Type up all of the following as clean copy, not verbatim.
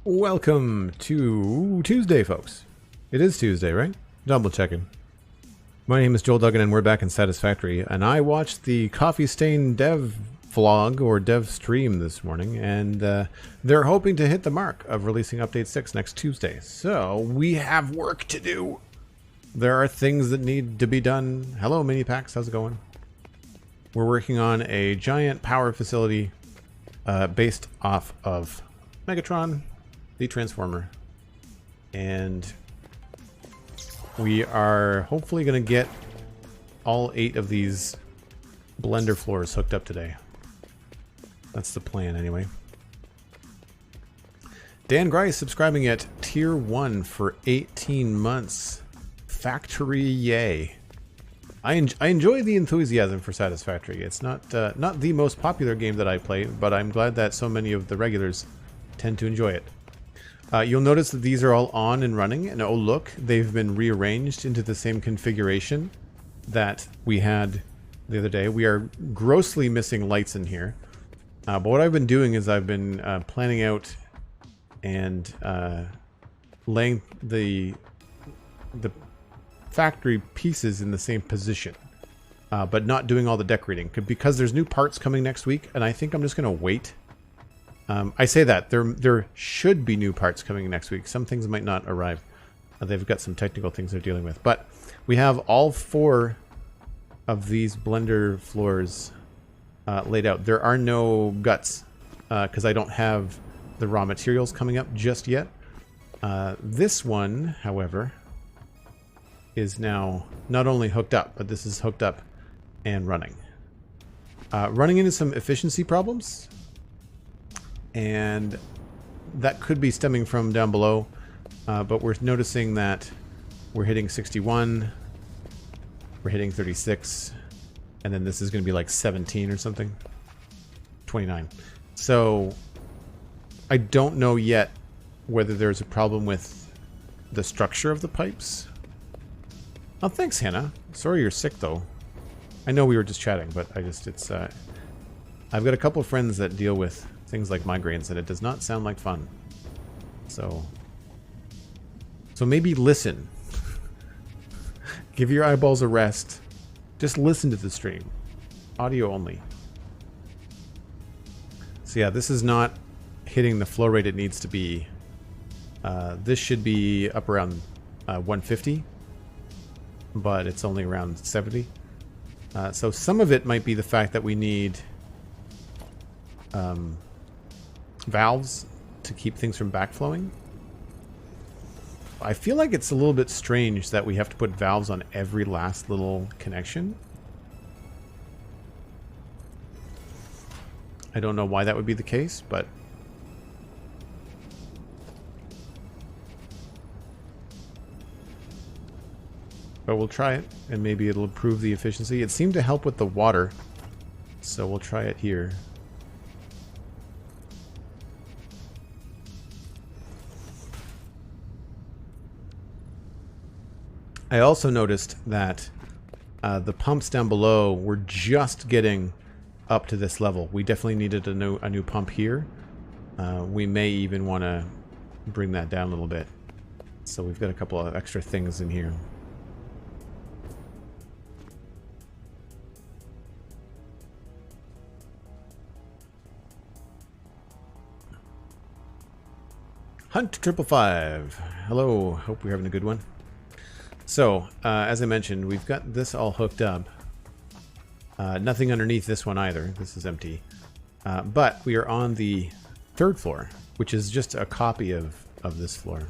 Welcome to Tuesday, folks. It is Tuesday, right? Double checking. My name is Joel Duggan, and we're back in Satisfactory. And I watched the Coffee Stain dev vlog or dev stream this morning, and they're hoping to hit the mark of releasing Update 6 next Tuesday. So we have work to do. There are things that need to be done. Hello, Mini Packs. How's it going? We're working on a giant power facility based off of Megatron, the Transformer, and we are hopefully going to get all 8 of these blender floors hooked up today. That's the plan anyway. Dan Grice subscribing at tier 1 for 18 months. Factory yay. I enjoy the enthusiasm for Satisfactory. It's not the most popular game that I play, but I'm glad that so many of the regulars tend to enjoy it. You'll notice that these are all on and running, and oh look, they've been rearranged into the same configuration that we had the other day. We are grossly missing lights in here, but what I've been doing is I've been planning out and laying the factory pieces in the same position, but not doing all the decorating, because there's new parts coming next week, and I think I'm just going to wait. I say that there should be new parts coming next week. Some things might not arrive. They've got some technical things they're dealing with, but we have all 4 of these blender floors laid out. There are no guts because I don't have the raw materials coming up just yet. This one, however, is now not only hooked up, but this is hooked up and running. Running into some efficiency problems, and that could be stemming from down below, but we're noticing that we're hitting 61, we're hitting 36, and then this is going to be like 17 or something, 29. So I don't know yet whether there's a problem with the structure of the pipes. Oh, thanks, Hannah. Sorry you're sick, though. I know we were just chatting, but it's I've got a couple of friends that deal with things like migraines, and it does not sound like fun. So maybe listen. Give your eyeballs a rest. Just listen to the stream. Audio only. So yeah, this is not hitting the flow rate it needs to be. This should be up around 150, but it's only around 70. So some of it might be the fact that we need valves to keep things from backflowing. I feel like it's a little bit strange that we have to put valves on every last little connection. I don't know why that would be the case, but we'll try it, and maybe it'll improve the efficiency. It seemed to help with the water, so we'll try it here. I also noticed that the pumps down below were just getting up to this level. We definitely needed a new pump here. We may even want to bring that down a little bit. So we've got a couple of extra things in here. Hunt555. Hello, hope you're having a good one. So, as I mentioned, we've got this all hooked up. Nothing underneath this one either. This is empty. But we are on the 3rd floor, which is just a copy of this floor.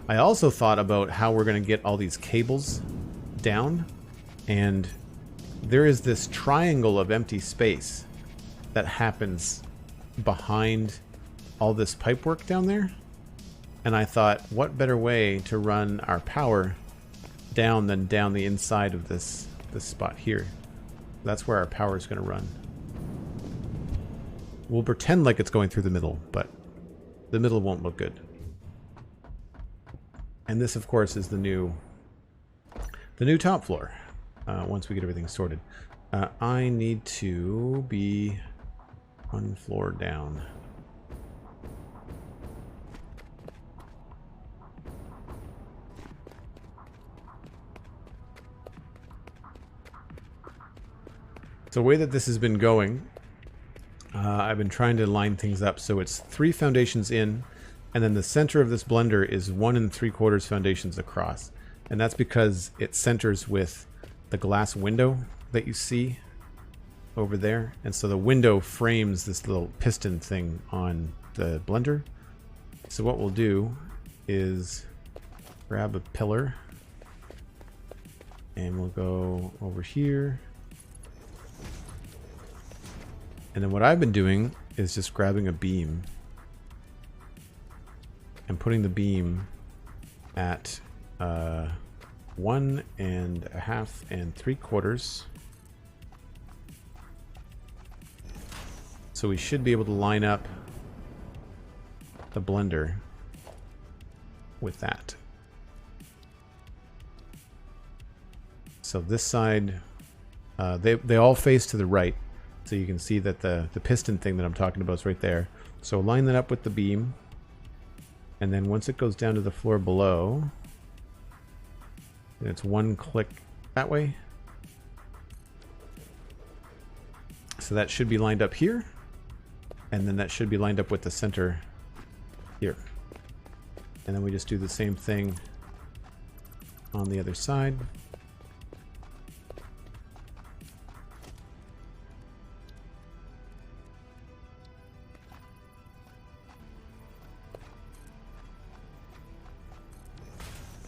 I also thought about how we're going to get all these cables down, and there is this triangle of empty space that happens behind all this pipework down there. And I thought, what better way to run our power down than down the inside of this spot here. That's where our power is going to run. We'll pretend like it's going through the middle, but the middle won't look good. And this, of course, is the new top floor. Once we get everything sorted, I need to be One floor down. So the way that this has been going, I've been trying to line things up so it's 3 foundations in, and then the center of this blender is 1 3/4 foundations across. And that's because it centers with the glass window that you see over there. And so the window frames this little piston thing on the blender. So what we'll do is grab a pillar and we'll go over here. And then what I've been doing is just grabbing a beam and putting the beam at 1 1/2 3/4. So we should be able to line up the blender with that. So this side, they all face to the right. So you can see that the piston thing that I'm talking about is right there. So line that up with the beam. And then once it goes down to the floor below, and it's 1 click that way. So that should be lined up here. And then that should be lined up with the center here. And then we just do the same thing on the other side.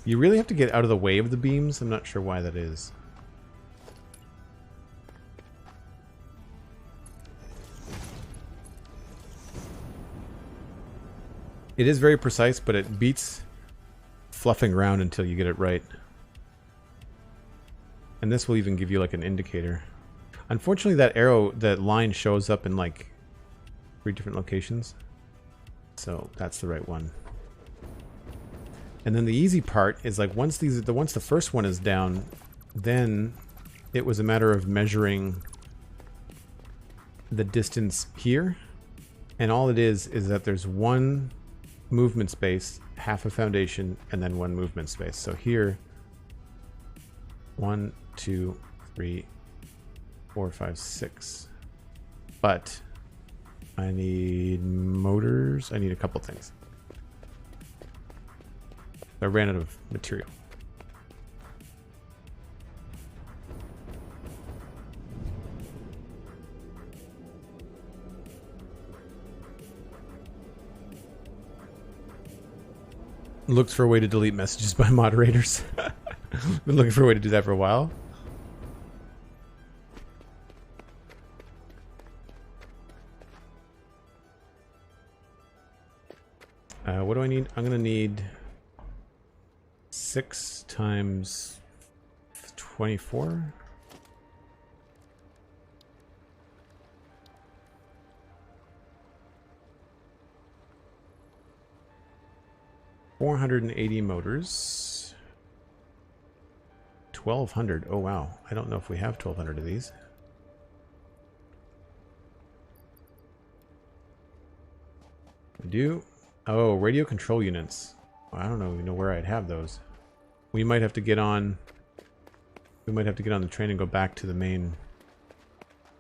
You really have to get out of the way of the beams. I'm not sure why that is. It is very precise, but it beats fluffing around until you get it right. And this will even give you like an indicator. Unfortunately, that arrow, that line shows up in like 3 different locations. So that's the right one. And then the easy part is like once the first one is down, then it was a matter of measuring the distance here. And all it is that there's 1 movement space, 1/2 a foundation, and then 1 movement space. So here, 1, 2, 3, 4, 5, 6. But I need motors. I need a couple things. I ran out of material. Looked for a way to delete messages by moderators. Been looking for a way to do that for a while. What do I need? I'm gonna need 6 times 24. $480 motors. 1,200. Oh wow! I don't know if we have 1,200 of these. We do. Oh, radio control units. Well, I don't even know where I'd have those. We might have to get on. We might have to get on the train and go back to the main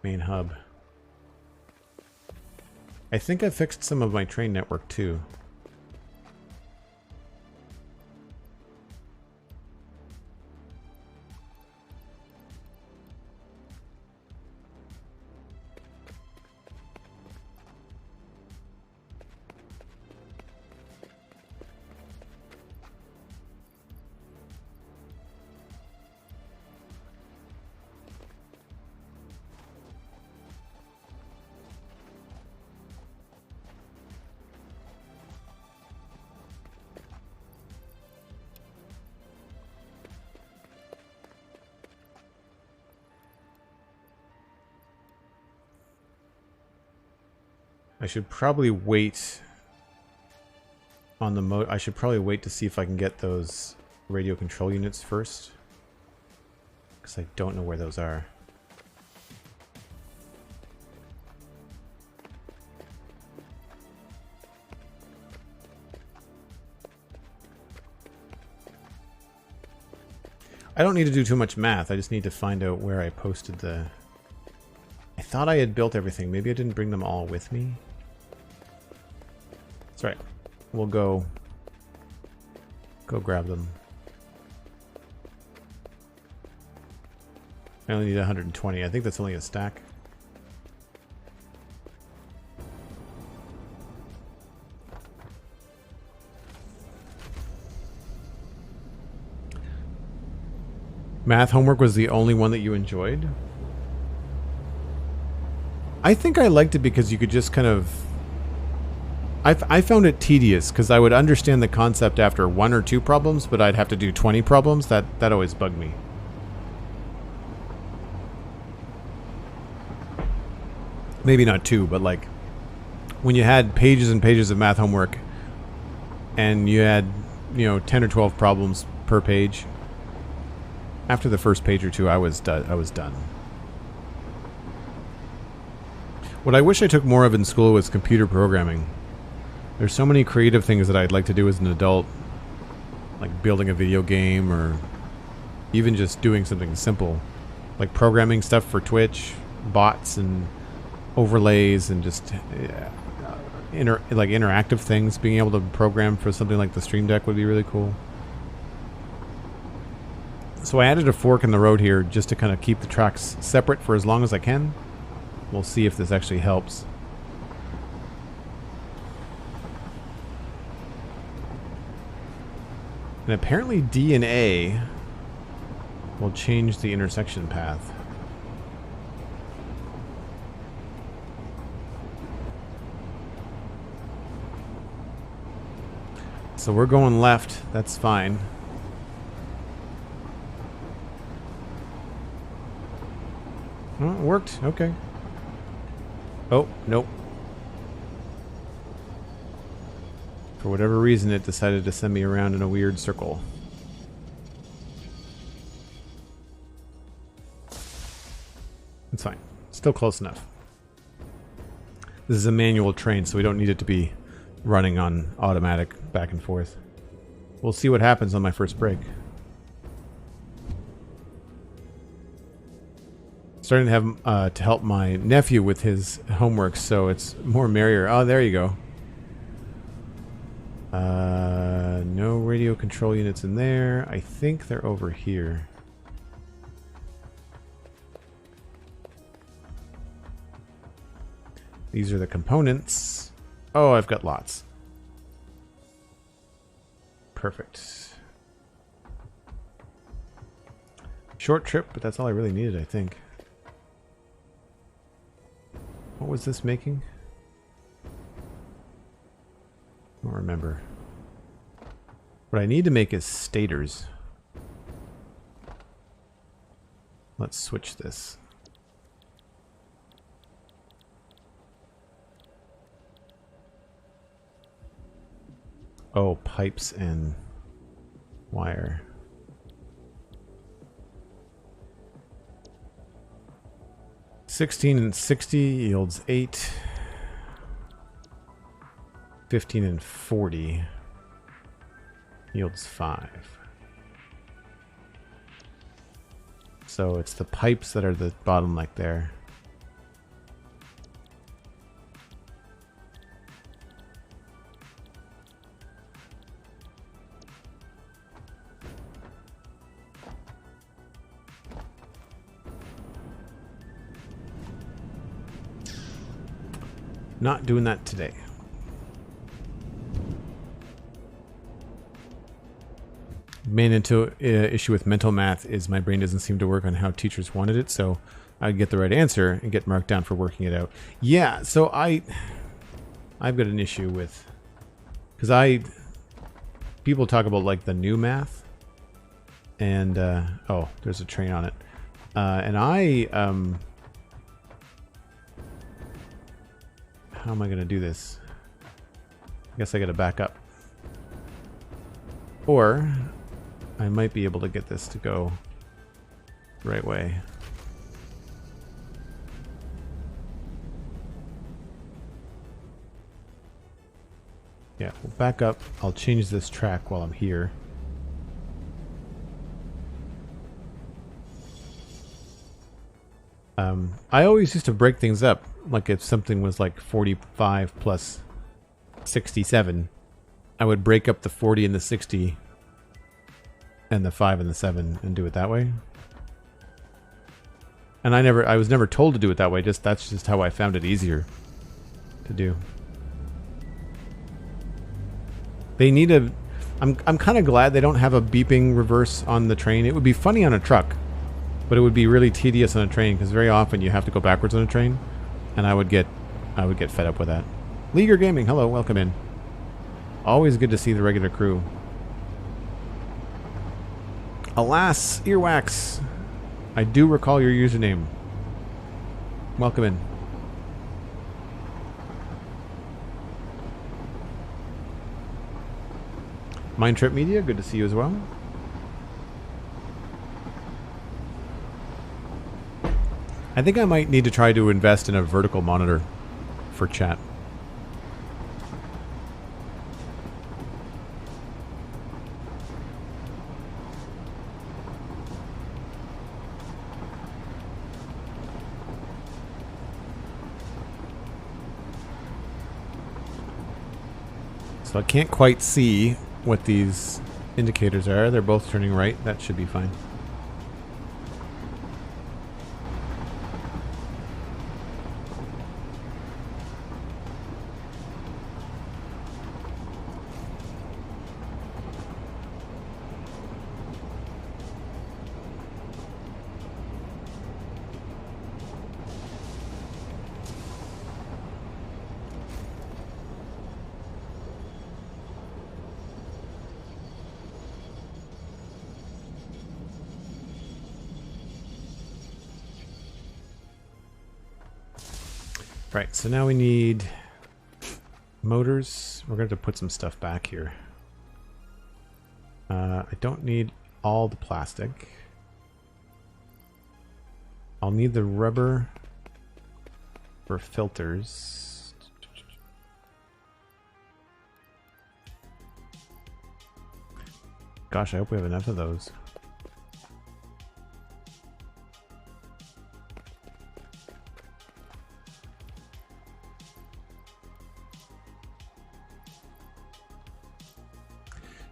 hub. I think I fixed some of my train network too. I should probably wait on the I should probably wait to see if I can get those radio control units first, because I don't know where those are. I don't need to do too much math. I just need to find out where I posted the... I thought I had built everything. Maybe I didn't bring them all with me. That's right. We'll go grab them. I only need 120. I think that's only a stack. Math homework was the only one that you enjoyed? I think I liked it because you could just kind of... I found it tedious because I would understand the concept after 1 or 2 problems, but I'd have to do 20 problems. That always bugged me. Maybe not 2, but like when you had pages and pages of math homework and you had, 10 or 12 problems per page, after the first page or 2, I was done. What I wish I took more of in school was computer programming. There's so many creative things that I'd like to do as an adult, like building a video game or even just doing something simple, like programming stuff for Twitch, bots and overlays and just interactive things. Being able to program for something like the Stream Deck would be really cool. So I added a fork in the road here just to kind of keep the tracks separate for as long as I can. We'll see if this actually helps. And apparently D and A will change the intersection path. So we're going left. That's fine. Oh, it worked. Okay. Oh, nope. For whatever reason, it decided to send me around in a weird circle. It's fine. Still close enough. This is a manual train, so we don't need it to be running on automatic back and forth. We'll see what happens on my first break. Starting to have to help my nephew with his homework, so it's more merrier. Oh, there you go. No radio control units in there. I think they're over here. These are the components. Oh, I've got lots. Perfect. Short trip, but that's all I really needed, I think. What was this making? I don't remember. What I need to make is stators. Let's switch this. Oh, pipes and wire. $16 and $60 yields 8. 15 and 40 yields 5. So it's the pipes that are the bottom like there. Not doing that today. Main issue with mental math is my brain doesn't seem to work on how teachers wanted it, so I get the right answer and get marked down for working it out. Yeah, so I've got an issue with, because people talk about like the new math, and oh, there's a train on it, and how am I going to do this? I guess I got to back up. Or I might be able to get this to go the right way. Yeah, we'll back up. I'll change this track while I'm here. I always used to break things up. Like if something was like 45 plus 67, I would break up the 40 and the 60 and the 5 and the 7 and do it that way. And I was never told to do it that way. That's just how I found it easier to do. They need a... I'm kind of glad they don't have a beeping reverse on the train. It would be funny on a truck, but it would be really tedious on a train because very often you have to go backwards on a train, and I would get fed up with that. LeigerGaming, hello, welcome in. Always good to see the regular crew. Alas, earwax. I do recall your username. Welcome in. MindTripMedia, good to see you as well. I think I might need to try to invest in a vertical monitor for chat. So I can't quite see what these indicators are. They're both turning right. That should be fine. Right, so now we need motors. We're going to have to put some stuff back here. I don't need all the plastic. I'll need the rubber for filters. Gosh, I hope we have enough of those.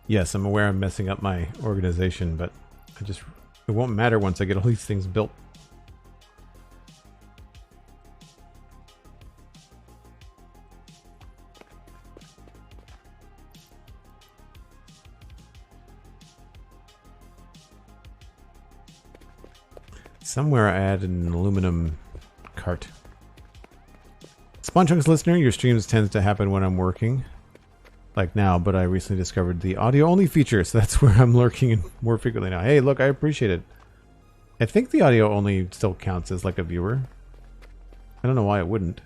Yes, I'm aware I'm messing up my organization, but it won't matter once I get all these things built. Somewhere I added an aluminum cart. SpawnChunks listener, your streams tends to happen when I'm working. Like now, but I recently discovered the audio-only feature, so that's where I'm lurking more frequently now. Hey, look, I appreciate it. I think the audio-only still counts as like a viewer. I don't know why it wouldn't.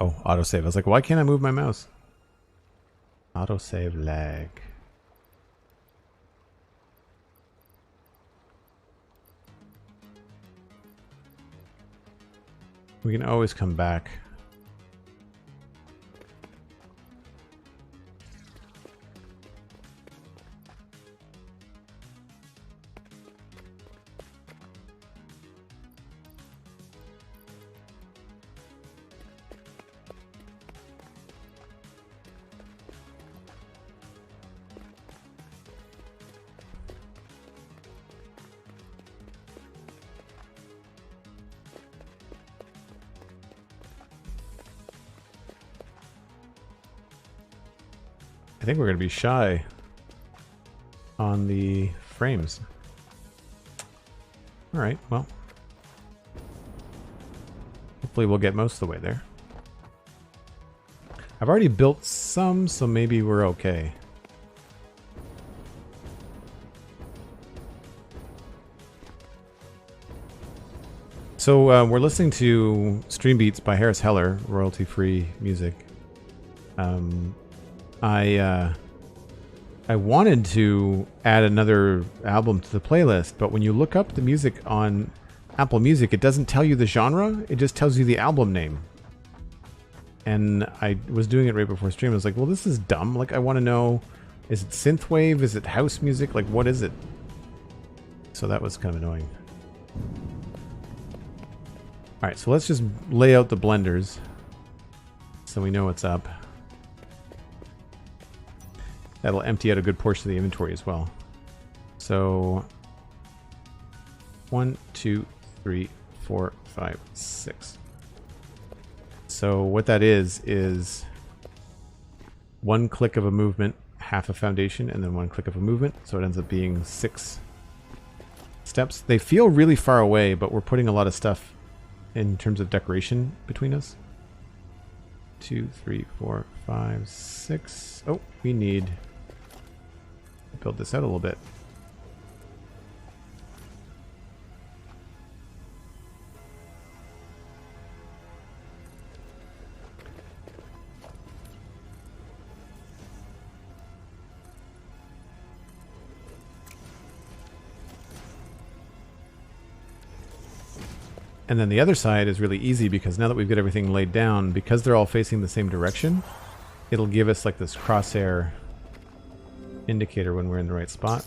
Oh, autosave. I was like, why can't I move my mouse? Autosave lag. We can always come back. I think we're going to be shy on the frames. Alright, well. Hopefully we'll get most of the way there. I've already built some, so maybe we're okay. So we're listening to Stream Beats by Harris Heller, royalty-free music. I wanted to add another album to the playlist, but when you look up the music on Apple Music, it doesn't tell you the genre, it just tells you the album name. And I was doing it right before stream. I was like, well, this is dumb. Like, I want to know Is it synthwave? Is it house music? Like, what is it? So that was kind of annoying. Alright, so let's just lay out the blenders so we know what's up. That'll empty out a good portion of the inventory as well. So 1, 2, 3, 4, 5, 6. So what that is one click of a movement, half a foundation, and then one click of a movement. So it ends up being 6 steps. They feel really far away, but we're putting a lot of stuff in terms of decoration between us. 2, 3, 4, 5, 6. Oh, we need to build this out a little bit. And then the other side is really easy because now that we've got everything laid down, because they're all facing the same direction, it'll give us like this crosshair indicator when we're in the right spot.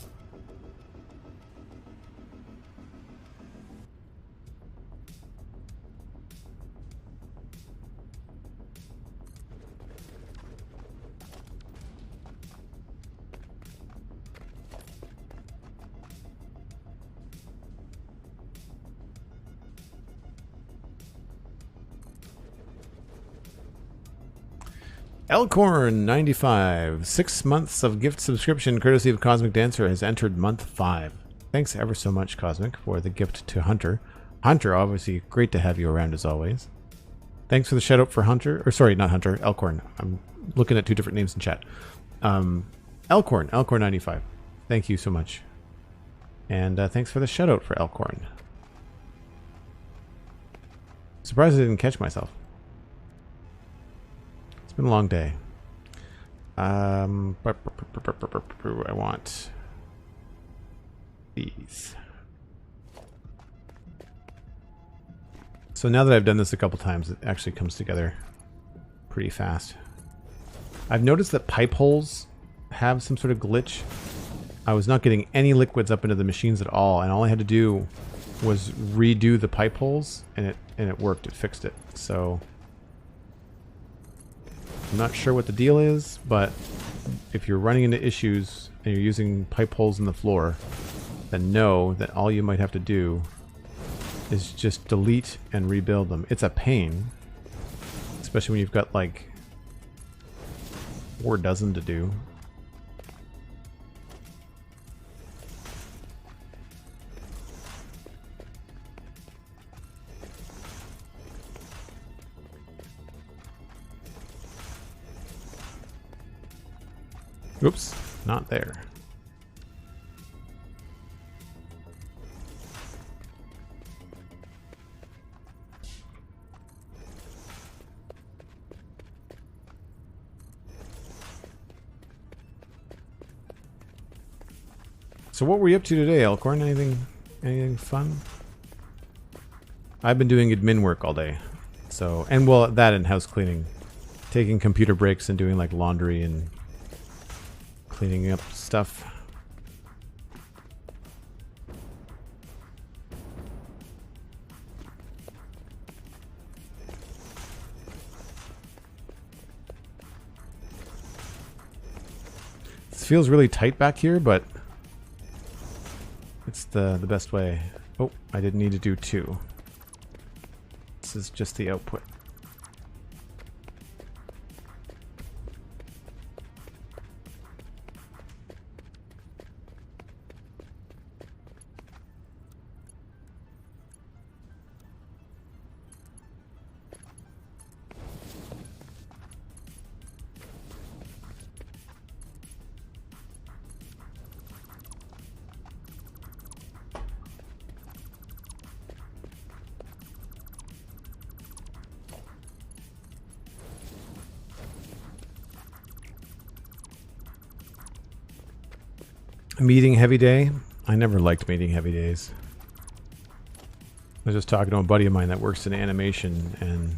Elkhorn95, 6 months of gift subscription courtesy of Cosmic Dancer has entered month 5. Thanks ever so much, Cosmic, for the gift to Hunter. Hunter, obviously, great to have you around as always. Thanks for the shout out for Hunter, or sorry, not Hunter, Elkhorn. I'm looking at 2 different names in chat. Elkhorn95. Thank you so much. And thanks for the shout out for Elkhorn. Surprised I didn't catch myself. Been a long day. I want these. So now that I've done this a couple times, it actually comes together pretty fast. I've noticed that pipe holes have some sort of glitch. I was not getting any liquids up into the machines at all, and all I had to do was redo the pipe holes, and it worked. It fixed it. So I'm not sure what the deal is, but if you're running into issues and you're using pipe holes in the floor, then know that all you might have to do is just delete and rebuild them. It's a pain, especially when you've got like 4 dozen to do. Oops, not there. So what were you up to today, Elkhorn? Anything fun? I've been doing admin work all day. So, and well, that and house cleaning. Taking computer breaks and doing like laundry and cleaning up stuff. This feels really tight back here, but it's the best way. Oh, I didn't need to do 2. This is just the output. Meeting heavy day? I never liked meeting heavy days. I was just talking to a buddy of mine that works in animation, and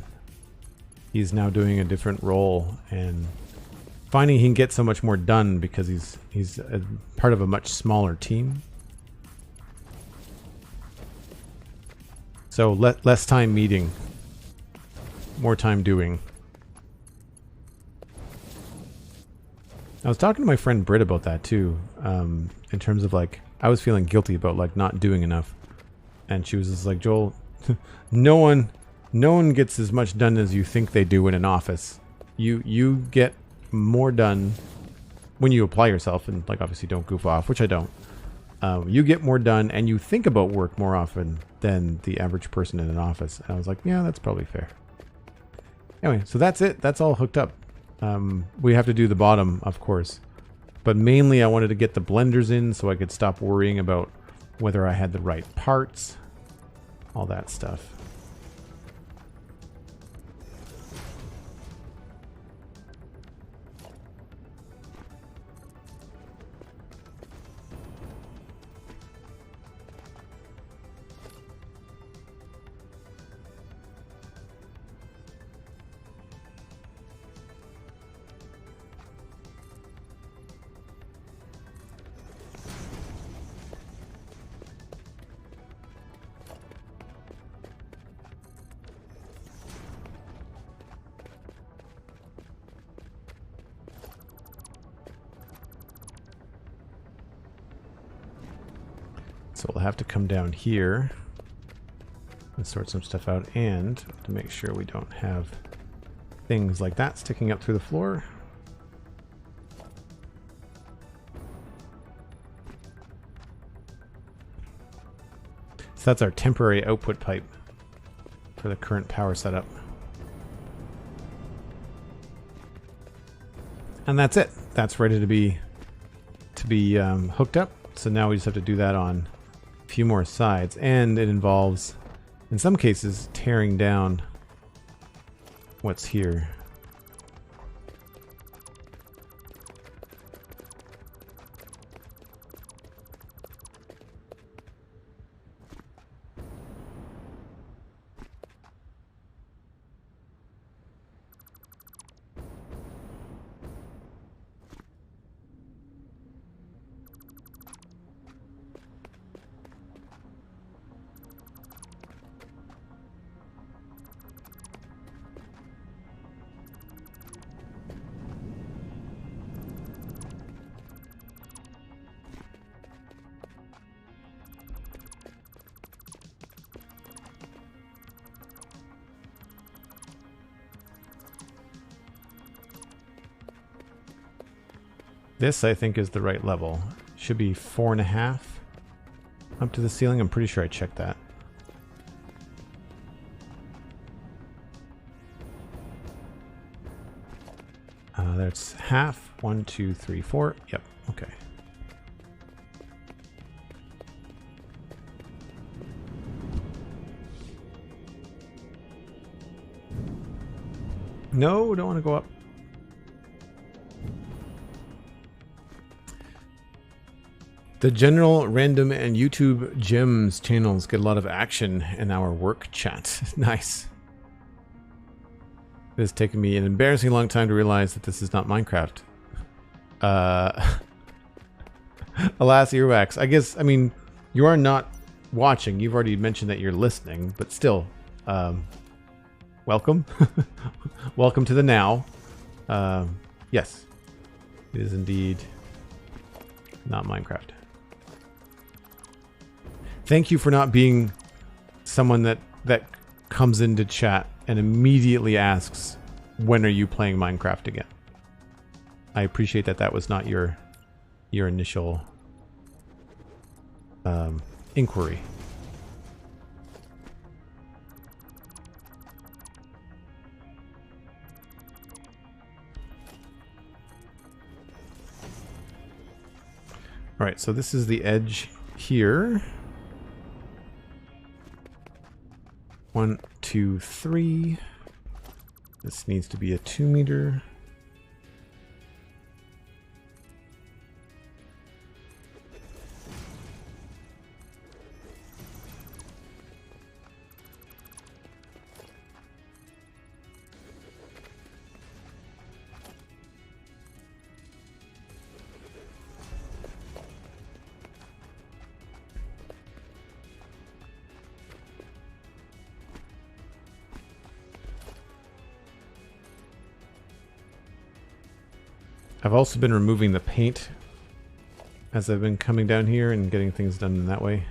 he's now doing a different role, and finding he can get so much more done because he's a part of a much smaller team. So less time meeting, more time doing. I was talking to my friend Britt about that too, in terms of like, I was feeling guilty about like not doing enough. And she was just like, Joel, no one gets as much done as you think they do in an office. You get more done when you apply yourself and like obviously don't goof off, which I don't. You get more done and you think about work more often than the average person in an office. And I was like, yeah, that's probably fair. Anyway, so that's it. That's all hooked up. We have to do the bottom, of course. But mainly I wanted to get the blenders in so I could stop worrying about whether I had the right parts. All that stuff. So we'll have to come down here and sort some stuff out, and to make sure we don't have things like that sticking up through the floor. So that's our temporary output pipe for the current power setup. And that's it. That's ready to be hooked up. So now we just have to do that on a few more sides, and it involves, in some cases, tearing down what's here. This, I think, is the right level. Should be 4.5 up to the ceiling. I'm pretty sure I checked that. That's half. 1, 2, 3, 4. Yep. Okay. No, don't want to go up. The general, random, and YouTube gems channels get a lot of action in our work chat. Nice. It has taken me an embarrassing long time to realize that this is not Minecraft. Alas, earwax. I guess, I mean, you are not watching. You've already mentioned that you're listening, but still, welcome. Welcome to the now. Yes, it is indeed not Minecraft. Thank you for not being someone that comes into chat and immediately asks, when are you playing Minecraft again? I appreciate that that was not your initial inquiry. All right, so this is the edge here. 1, 2, 3. This needs to be a 2 meter. I've also been removing the paint as I've been coming down here and getting things done in that way.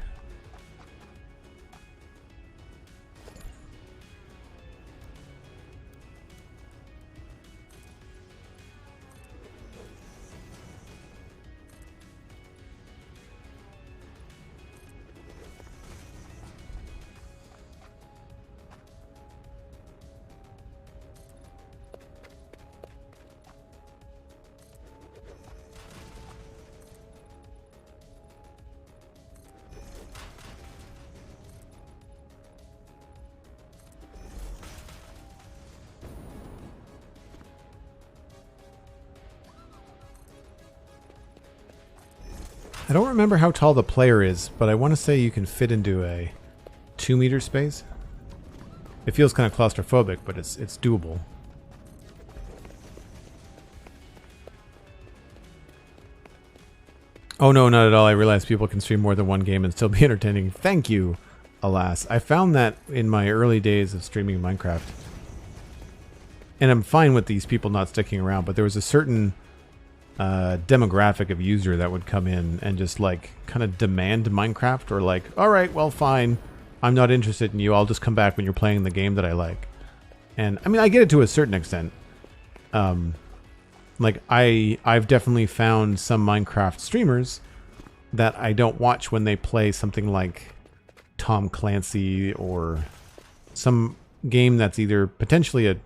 I don't remember how tall the player is, but I want to say you can fit into a 2-meter space. It feels kind of claustrophobic, but it's doable. Oh no, not at all. I realize people can stream more than one game and still be entertaining. Thank you, alas. I found that in my early days of streaming Minecraft. And I'm fine with these people not sticking around, but there was a certain demographic of user that would come in and just like kind of demand Minecraft, or like, all right, well, fine, I'm not interested in you, I'll just come back when you're playing the game that I like. And I mean, I get it to a certain extent. Like I've definitely found some Minecraft streamers that I don't watch when they play something like Tom Clancy or some game that's either potentially a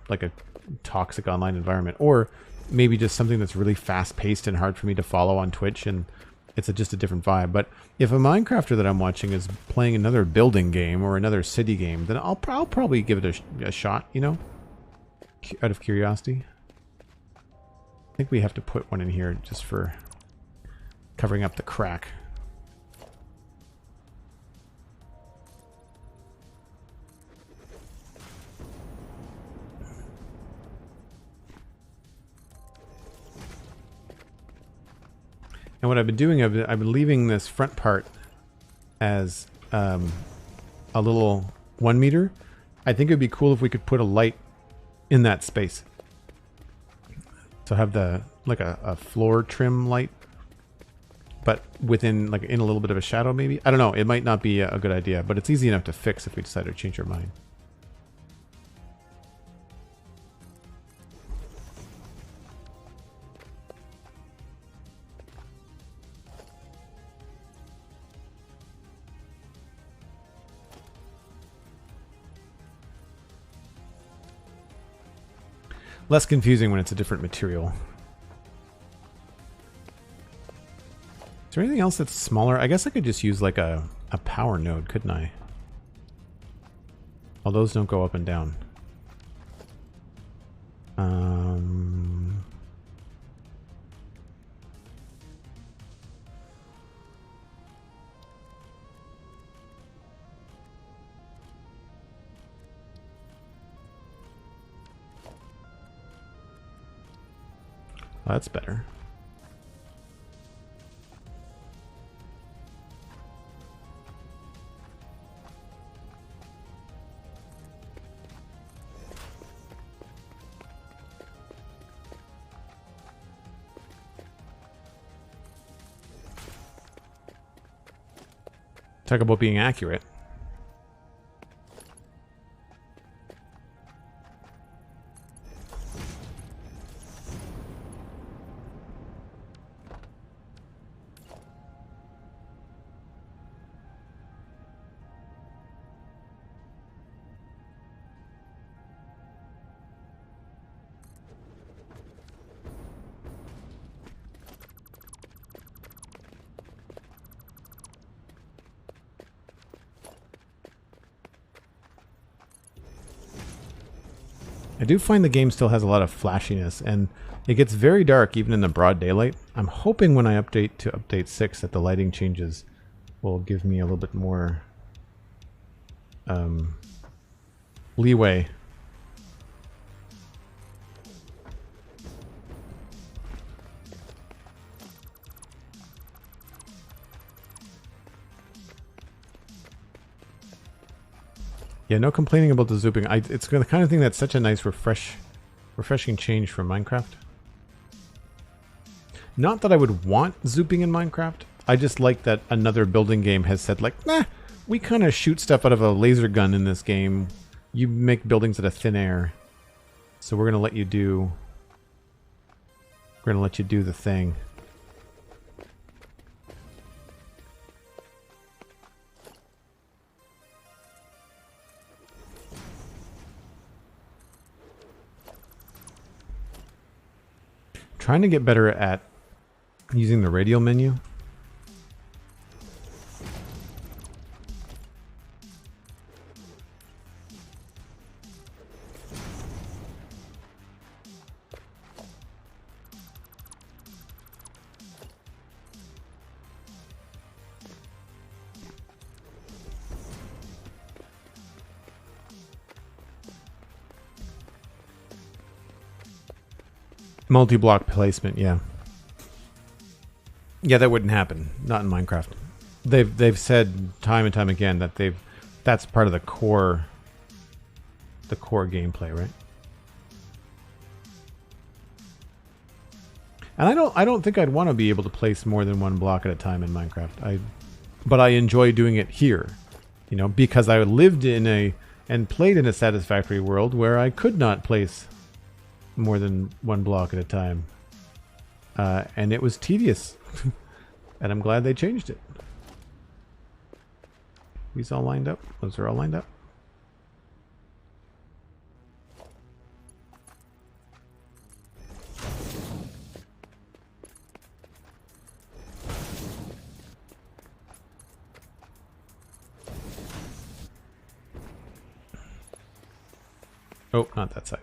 toxic online environment, or maybe just something that's really fast-paced and hard for me to follow on Twitch, and it's just a different vibe. But if a Minecrafter that I'm watching is playing another building game or another city game, then I'll probably give it a shot, you know, out of curiosity. I think we have to put one in here just for covering up the crack. And what I've been doing, I've been leaving this front part as a little 1 meter. I think it would be cool if we could put a light in that space. So have the like a floor trim light, but within like in a little bit of a shadow maybe. I don't know. It might not be a good idea, but it's easy enough to fix if we decide to change our mind. Less confusing when it's a different material. Is there anything else that's smaller? I guess I could just use like a power node, couldn't I? Well, those don't go up and down. Well, that's better. Talk about being accurate. I do find the game still has a lot of flashiness, and it gets very dark even in the broad daylight. I'm hoping when I update to update 6 that the lighting changes will give me a little bit more leeway. Yeah, no complaining about the zooping. It's the kind of thing that's such a nice refreshing change from Minecraft. Not that I would want zooping in Minecraft. I just like that another building game has said, like, nah, we kind of shoot stuff out of a laser gun in this game. You make buildings out of thin air. So we're going to let you do... We're going to let you do the thing. Trying to get better at using the radial menu. Multi-block placement, yeah. Yeah, that wouldn't happen. Not in Minecraft. They've said time and time again that that's part of the core gameplay, right? And I don't think I'd want to be able to place more than one block at a time in Minecraft. But I enjoy doing it here, you know, because I lived in and played in a Satisfactory world where I could not place more than one block at a time. And it was tedious. And I'm glad they changed it. These all lined up? Those are all lined up? Oh, not that side.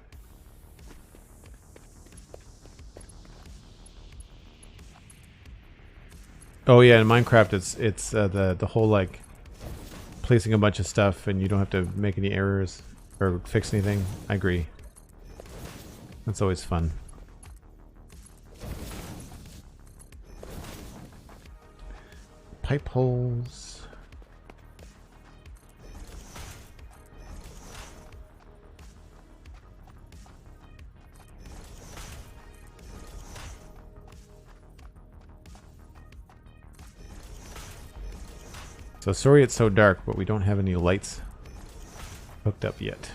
Oh yeah, in Minecraft it's the whole like placing a bunch of stuff and you don't have to make any errors or fix anything. I agree. That's always fun. Pipe holes. So sorry it's so dark, but we don't have any lights hooked up yet.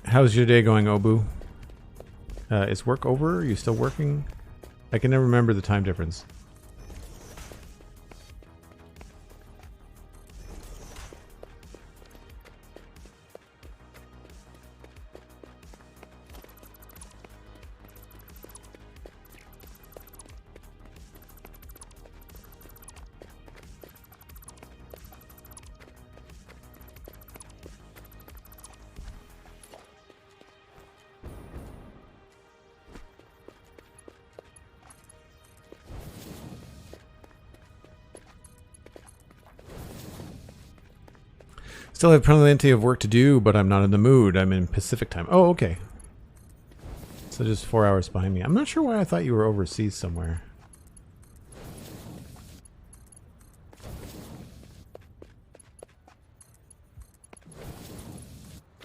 How's your day going, Obu? Is work over? Are you still working? I can never remember the time difference. Still have plenty of work to do, but I'm not in the mood. I'm in Pacific time. Oh, okay. So just 4 hours behind me. I'm not sure why I thought you were overseas somewhere.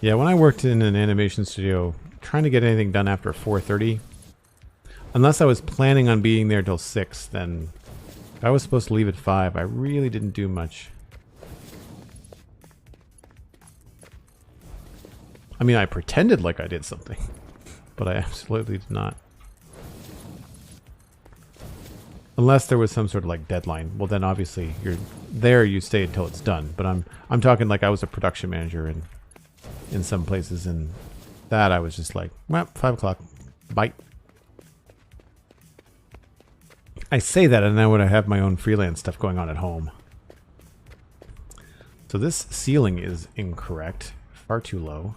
Yeah, when I worked in an animation studio, trying to get anything done after 4:30, unless I was planning on being there till 6, then if I was supposed to leave at 5, I really didn't do much. I mean, I pretended like I did something, but I absolutely did not. Unless there was some sort of like deadline. Well, then obviously you're there, you stay until it's done. But I'm talking like I was a production manager in some places, and that I was just like, well, 5 o'clock, bye. I say that, and then when I have my own freelance stuff going on at home. So this ceiling is incorrect, far too low.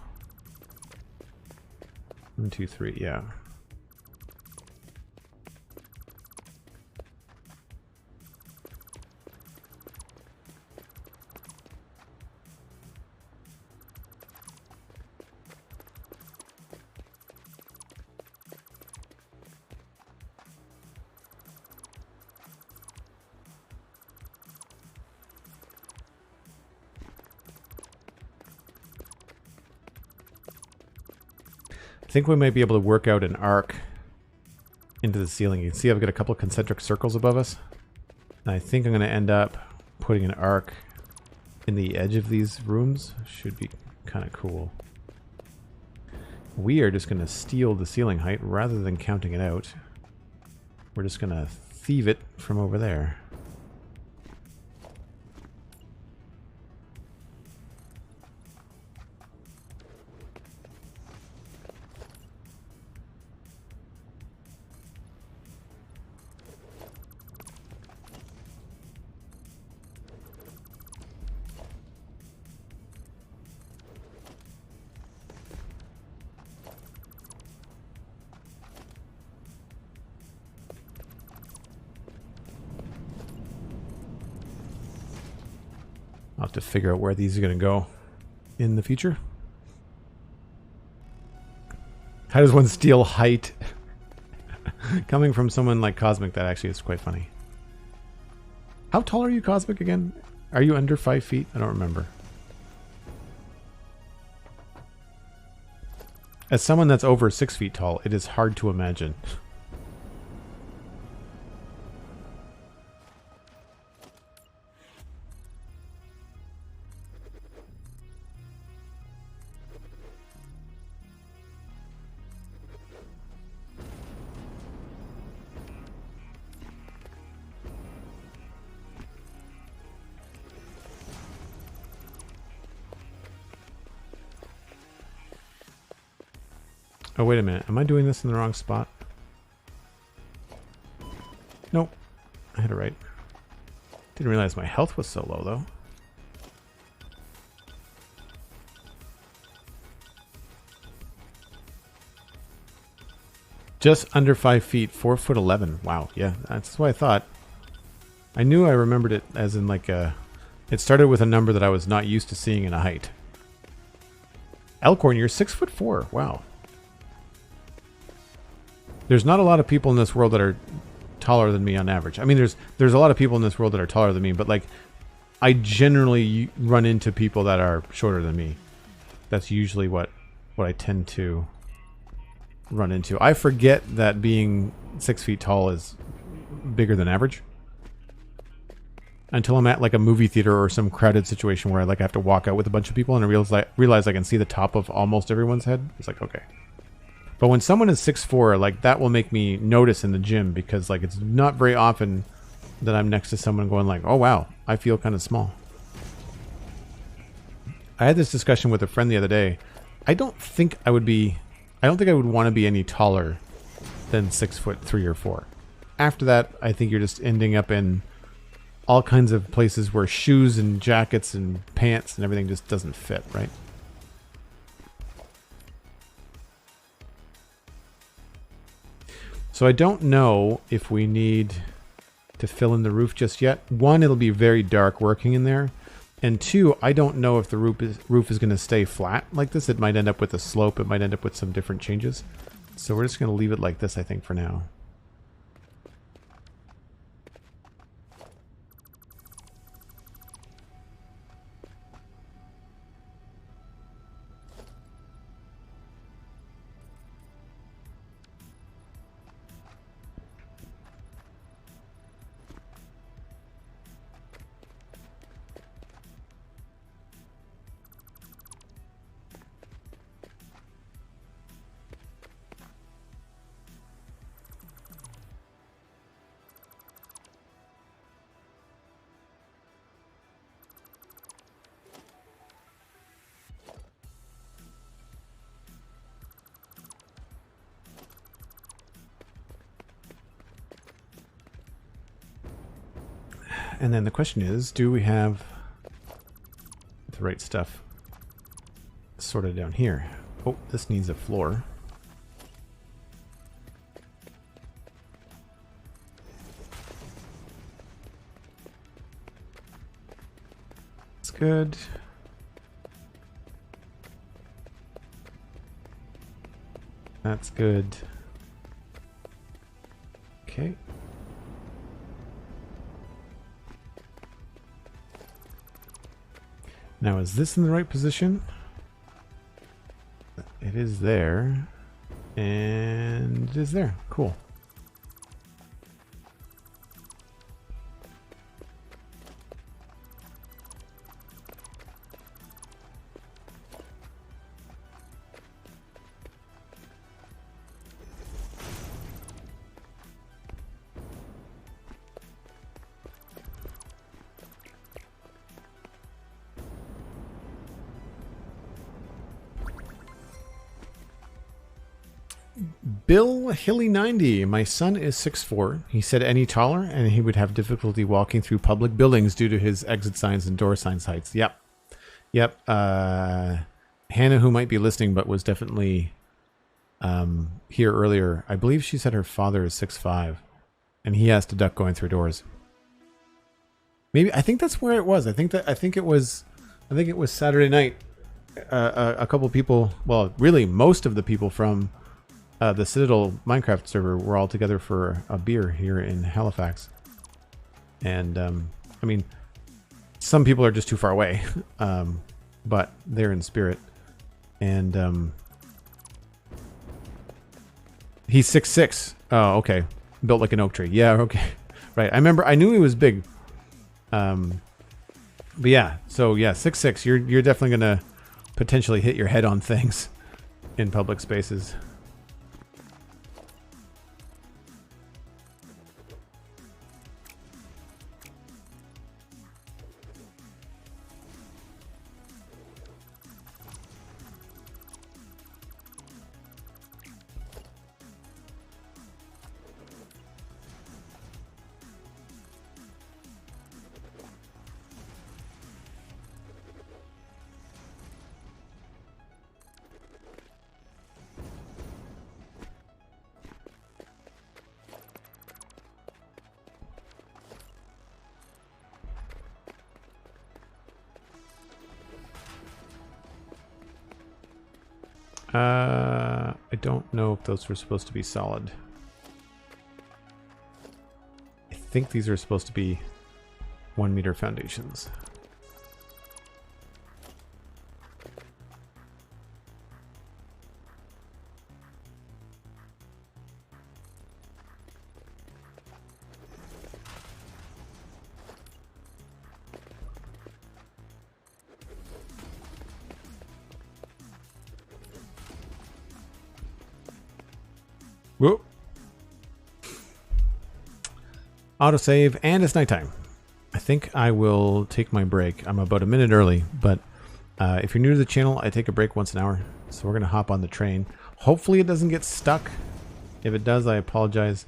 1, 2, 3, yeah. think we might be able to work out an arc into the ceiling. You can see I've got a couple concentric circles above us. And I think I'm going to end up putting an arc in the edge of these rooms. Should be kind of cool. We are just going to steal the ceiling height rather than counting it out. We're just going to thieve it from over there. I'll have to figure out where these are going to go in the future. How does one steal height? Coming from someone like Cosmic, that actually is quite funny. How tall are you, Cosmic, again? Are you under 5 feet? I don't remember. As someone that's over 6 feet tall, it is hard to imagine. Oh, wait a minute. Am I doing this in the wrong spot? Nope. I had it right. Didn't realize my health was so low, though. Just under 5 feet, 4'11". Wow, yeah, that's what I thought. I knew I remembered it as in like a... It started with a number that I was not used to seeing in a height. Elkhorn, you're 6'4". Wow. There's not a lot of people in this world that are taller than me on average. I mean, there's a lot of people in this world that are taller than me, but like, I generally run into people that are shorter than me. That's usually what I tend to run into. I forget that being 6 feet tall is bigger than average. Until I'm at like a movie theater or some crowded situation where I have to walk out with a bunch of people and I realize I can see the top of almost everyone's head. It's like, okay. But when someone is 6'4", like that will make me notice in the gym because like it's not very often that I'm next to someone going like, oh wow, I feel kind of small. I had this discussion with a friend the other day. I don't think I would want to be any taller than 6'3" or 4. After that, I think you're just ending up in all kinds of places where shoes and jackets and pants and everything just doesn't fit, right? So I don't know if we need to fill in the roof just yet. One, it'll be very dark working in there. And two, I don't know if the roof is going to stay flat like this. It might end up with a slope. It might end up with some different changes. So we're just going to leave it like this, I think, for now. And then the question is, do we have the right stuff sorted down here? Oh, this needs a floor. That's good. That's good. Okay. Now, is this in the right position? It is there. And it is there. Cool. Bill Hilly90, my son is 6'4". He said any taller and he would have difficulty walking through public buildings due to his exit signs and door signs heights. Yep. Yep. Hannah, who might be listening but was definitely here earlier, I believe she said her father is 6'5", and he has to duck going through doors. Maybe, I think that's where it was. I think it was Saturday night. A couple people, well, really most of the people from the Citadel Minecraft server were all together for a beer here in Halifax. And, I mean, some people are just too far away, but they're in spirit. And he's 6'6". Oh, okay. Built like an oak tree. Yeah, okay. Right. I knew he was big. But yeah, so yeah, 6'6". You're definitely going to potentially hit your head on things in public spaces. I don't know if those were supposed to be solid. I think these are supposed to be 1 meter foundations. Whoa. Autosave, and it's nighttime. I think I will take my break. I'm about a minute early, but if you're new to the channel, I take a break once an hour. So we're going to hop on the train. Hopefully it doesn't get stuck. If it does, I apologize.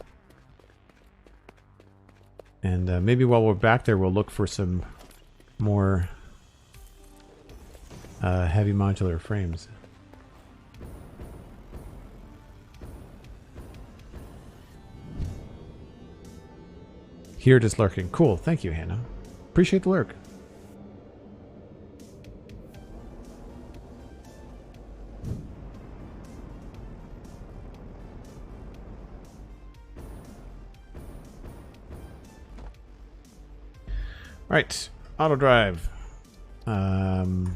And maybe while we're back there, we'll look for some more heavy modular frames. Here, just lurking. Cool. Thank you, Hannah. Appreciate the lurk. Right. Auto drive. Turn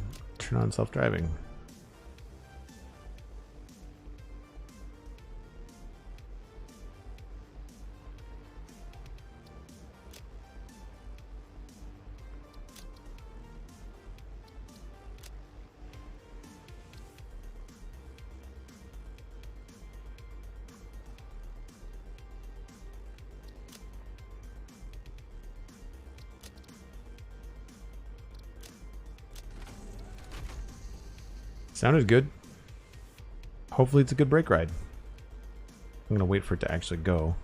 on self-driving. Sounded good. Hopefully it's a good brake ride. I'm gonna wait for it to actually go.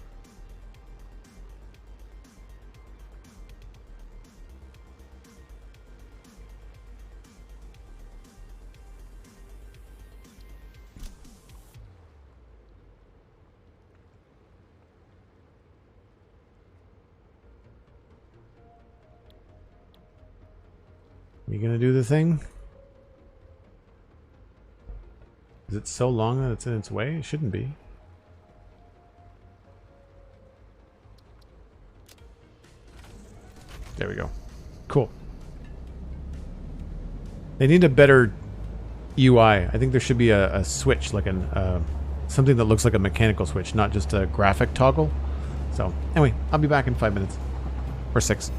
You gonna do the thing? Is it so long that it's in its way? It shouldn't be. There we go. Cool. They need a better UI. I think there should be a switch, like an something that looks like a mechanical switch, not just a graphic toggle. So anyway, I'll be back in 5 minutes. Or 6.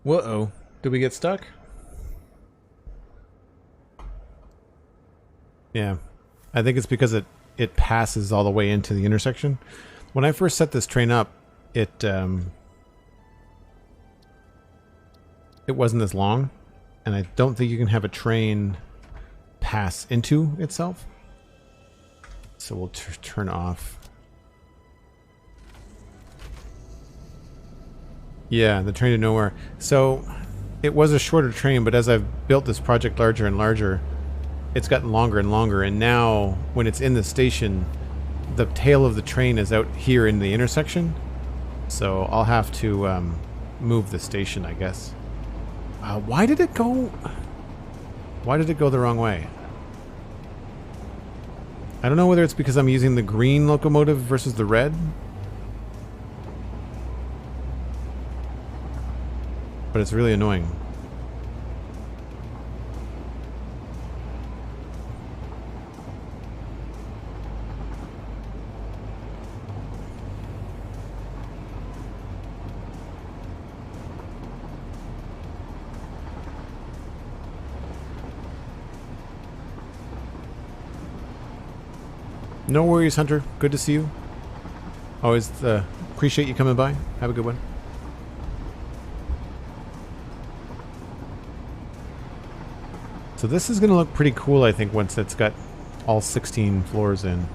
Whoa-oh. Did we get stuck? Yeah. I think it's because it passes all the way into the intersection. When I first set this train up, it wasn't as long, and I don't think you can have a train pass into itself. So we'll turn off. Yeah, the train to nowhere. So it was a shorter train, but as I've built this project larger and larger, it's gotten longer and longer, and now when it's in the station, the tail of the train is out here in the intersection, so I'll have to move the station, I guess. Why did it go the wrong way? I don't know whether it's because I'm using the green locomotive versus the red, but it's really annoying. No worries, Hunter. Good to see you. Always appreciate you coming by. Have a good one. So this is going to look pretty cool, I think, once it's got all 16 floors in.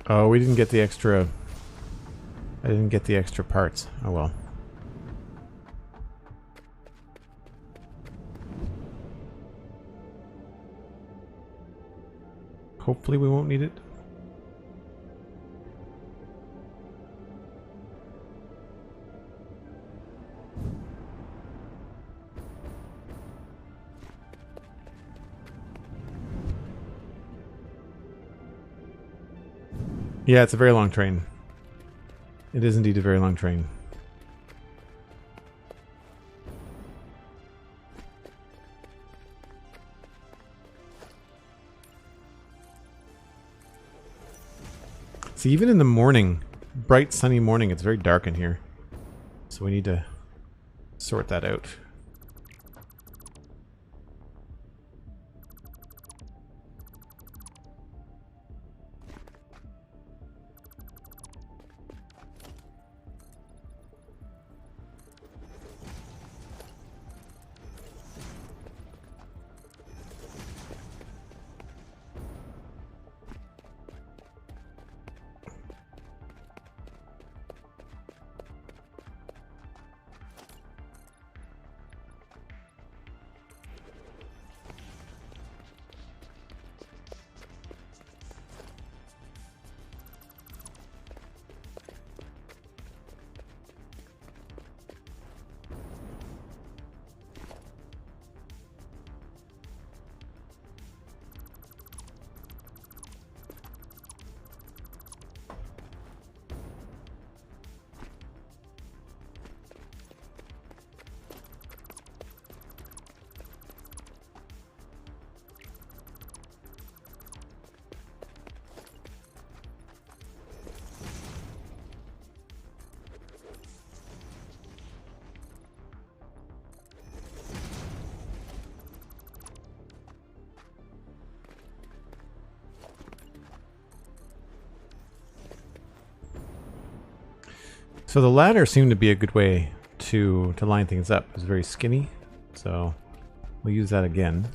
Oh, we didn't get the extra... I didn't get the extra parts. Oh well. Hopefully we won't need it. Yeah, it's a very long train. It is indeed a very long train. See, even in the morning, bright sunny morning, it's very dark in here. So we need to sort that out. So the ladder seemed to be a good way to line things up. It was very skinny, so we'll use that again.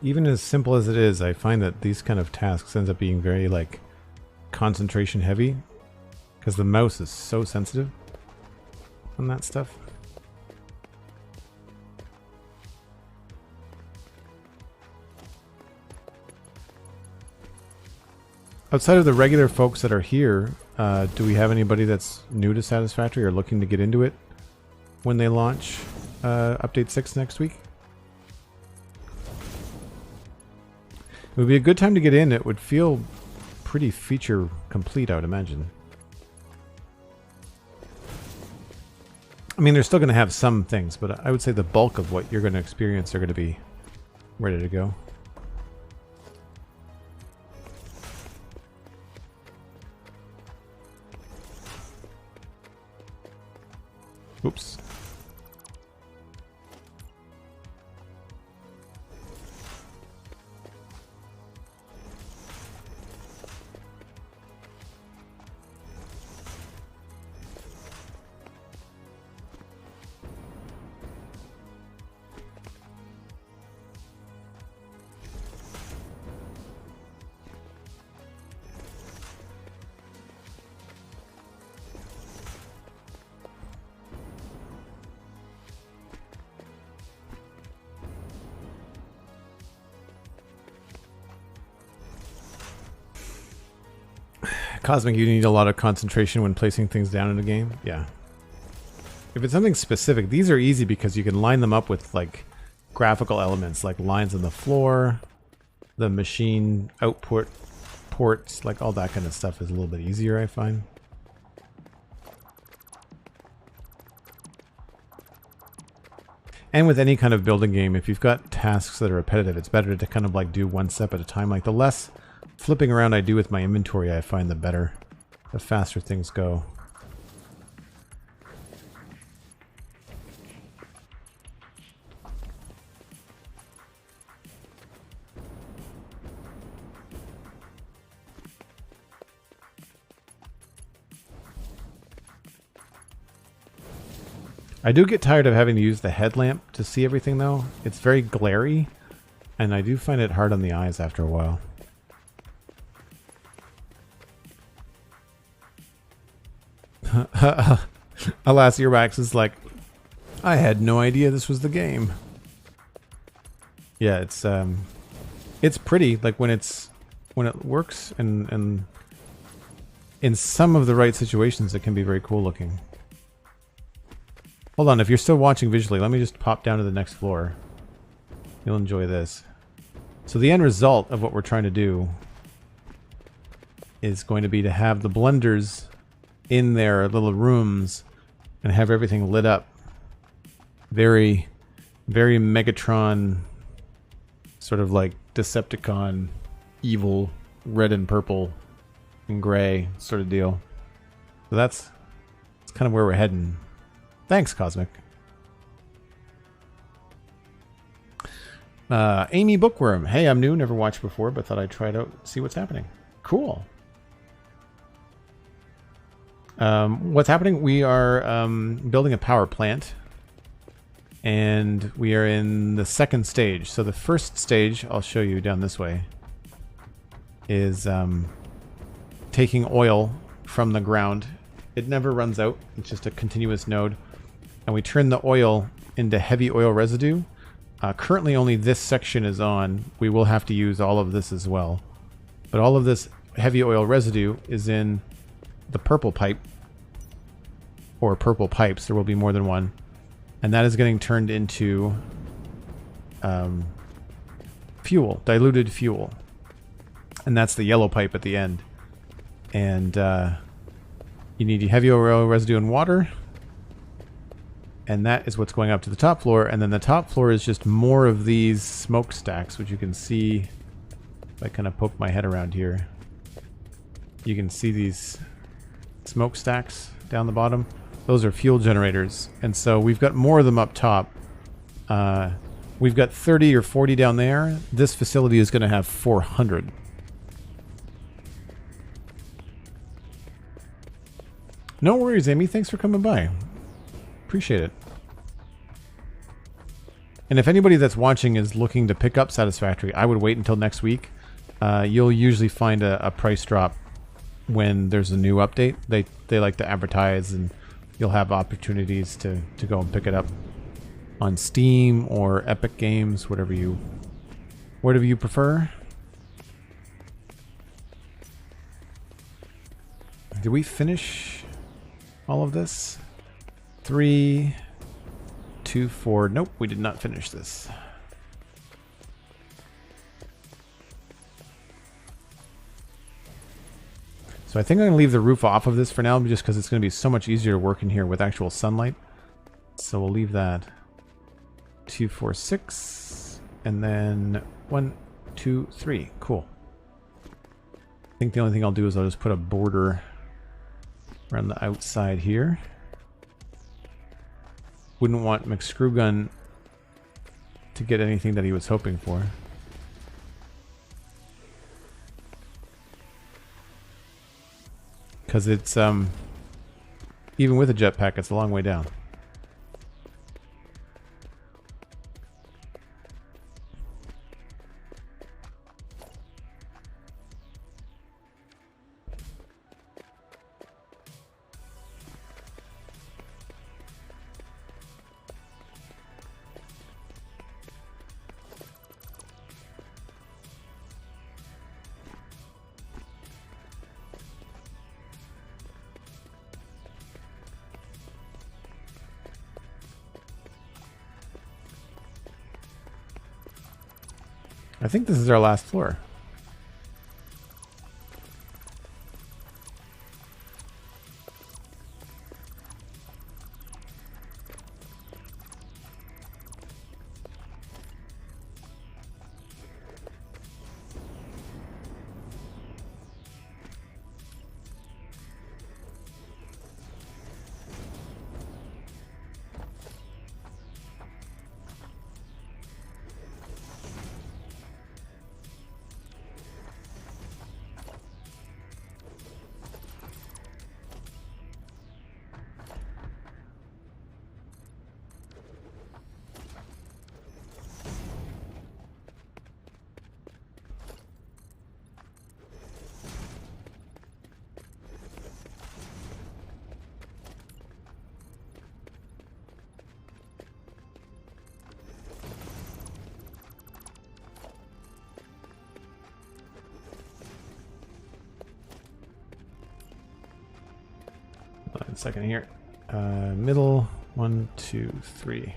even as simple as it is, I find that these kind of tasks ends up being very, like, concentration heavy. Because the mouse is so sensitive on that stuff. Outside of the regular folks that are here, do we have anybody that's new to Satisfactory or looking to get into it when they launch Update 6 next week? It would be a good time to get in. It would feel pretty feature complete, I would imagine. I mean, they're still going to have some things, but I would say the bulk of what you're going to experience are going to be ready to go. Oops. Cosmic, you need a lot of concentration when placing things down in a game? Yeah. If it's something specific, these are easy because you can line them up with, like, graphical elements, like lines on the floor, the machine output ports, like all that kind of stuff is a little bit easier, I find. And with any kind of building game, if you've got tasks that are repetitive, it's better to kind of like do one step at a time. Like the less flipping around I do with my inventory, I find the better, the faster things go. I do get tired of having to use the headlamp to see everything though. It's very glary, and I do find it hard on the eyes after a while. Alas, Earwax is like, I had no idea this was the game. Yeah, it's pretty, like when it works and in some of the right situations it can be very cool looking. Hold on, if you're still watching visually, let me just pop down to the next floor. You'll enjoy this. So the end result of what we're trying to do is going to be to have the blenders in their little rooms and have everything lit up. Very, very Megatron, sort of like Decepticon, evil, red and purple and gray sort of deal. So that's kind of where we're heading. Thanks, Cosmic. Amy Bookworm. Hey, I'm new, never watched before, but thought I'd try it out, see what's happening. Cool. What's happening? We are building a power plant, and we are in the second stage. So the first stage, I'll show you down this way, is taking oil from the ground. It never runs out. It's just a continuous node. And we turn the oil into heavy oil residue. Currently only this section is on. We will have to use all of this as well. But all of this heavy oil residue is in the purple pipe, or purple pipes. There will be more than one. And that is getting turned into fuel, diluted fuel. And that's the yellow pipe at the end. And you need heavy oil residue and water. And that is what's going up to the top floor. And then the top floor is just more of these smokestacks, which you can see if I kind of poke my head around here. You can see these smokestacks down the bottom. Those are fuel generators. And so we've got more of them up top. We've got 30 or 40 down there. This facility is going to have 400. No worries, Amy. Thanks for coming by. Appreciate it. And if anybody that's watching is looking to pick up Satisfactory, I would wait until next week. You'll usually find a price drop when there's a new update. They like to advertise, and you'll have opportunities to go and pick it up on Steam or Epic Games, whatever you prefer. Did we finish all of this? 3, 2, 4. Nope, we did not finish this. So I think I'm going to leave the roof off of this for now, just because it's going to be so much easier to work in here with actual sunlight. So we'll leave that. 2, 4, 6. And then 1, 2, 3. Cool. I think the only thing I'll do is I'll just put a border around the outside here. Wouldn't want McScrewgunn to get anything that he was hoping for. Because it's, even with a jetpack, it's a long way down. I think this is our last floor. One second here. Middle, 1, 2, 3.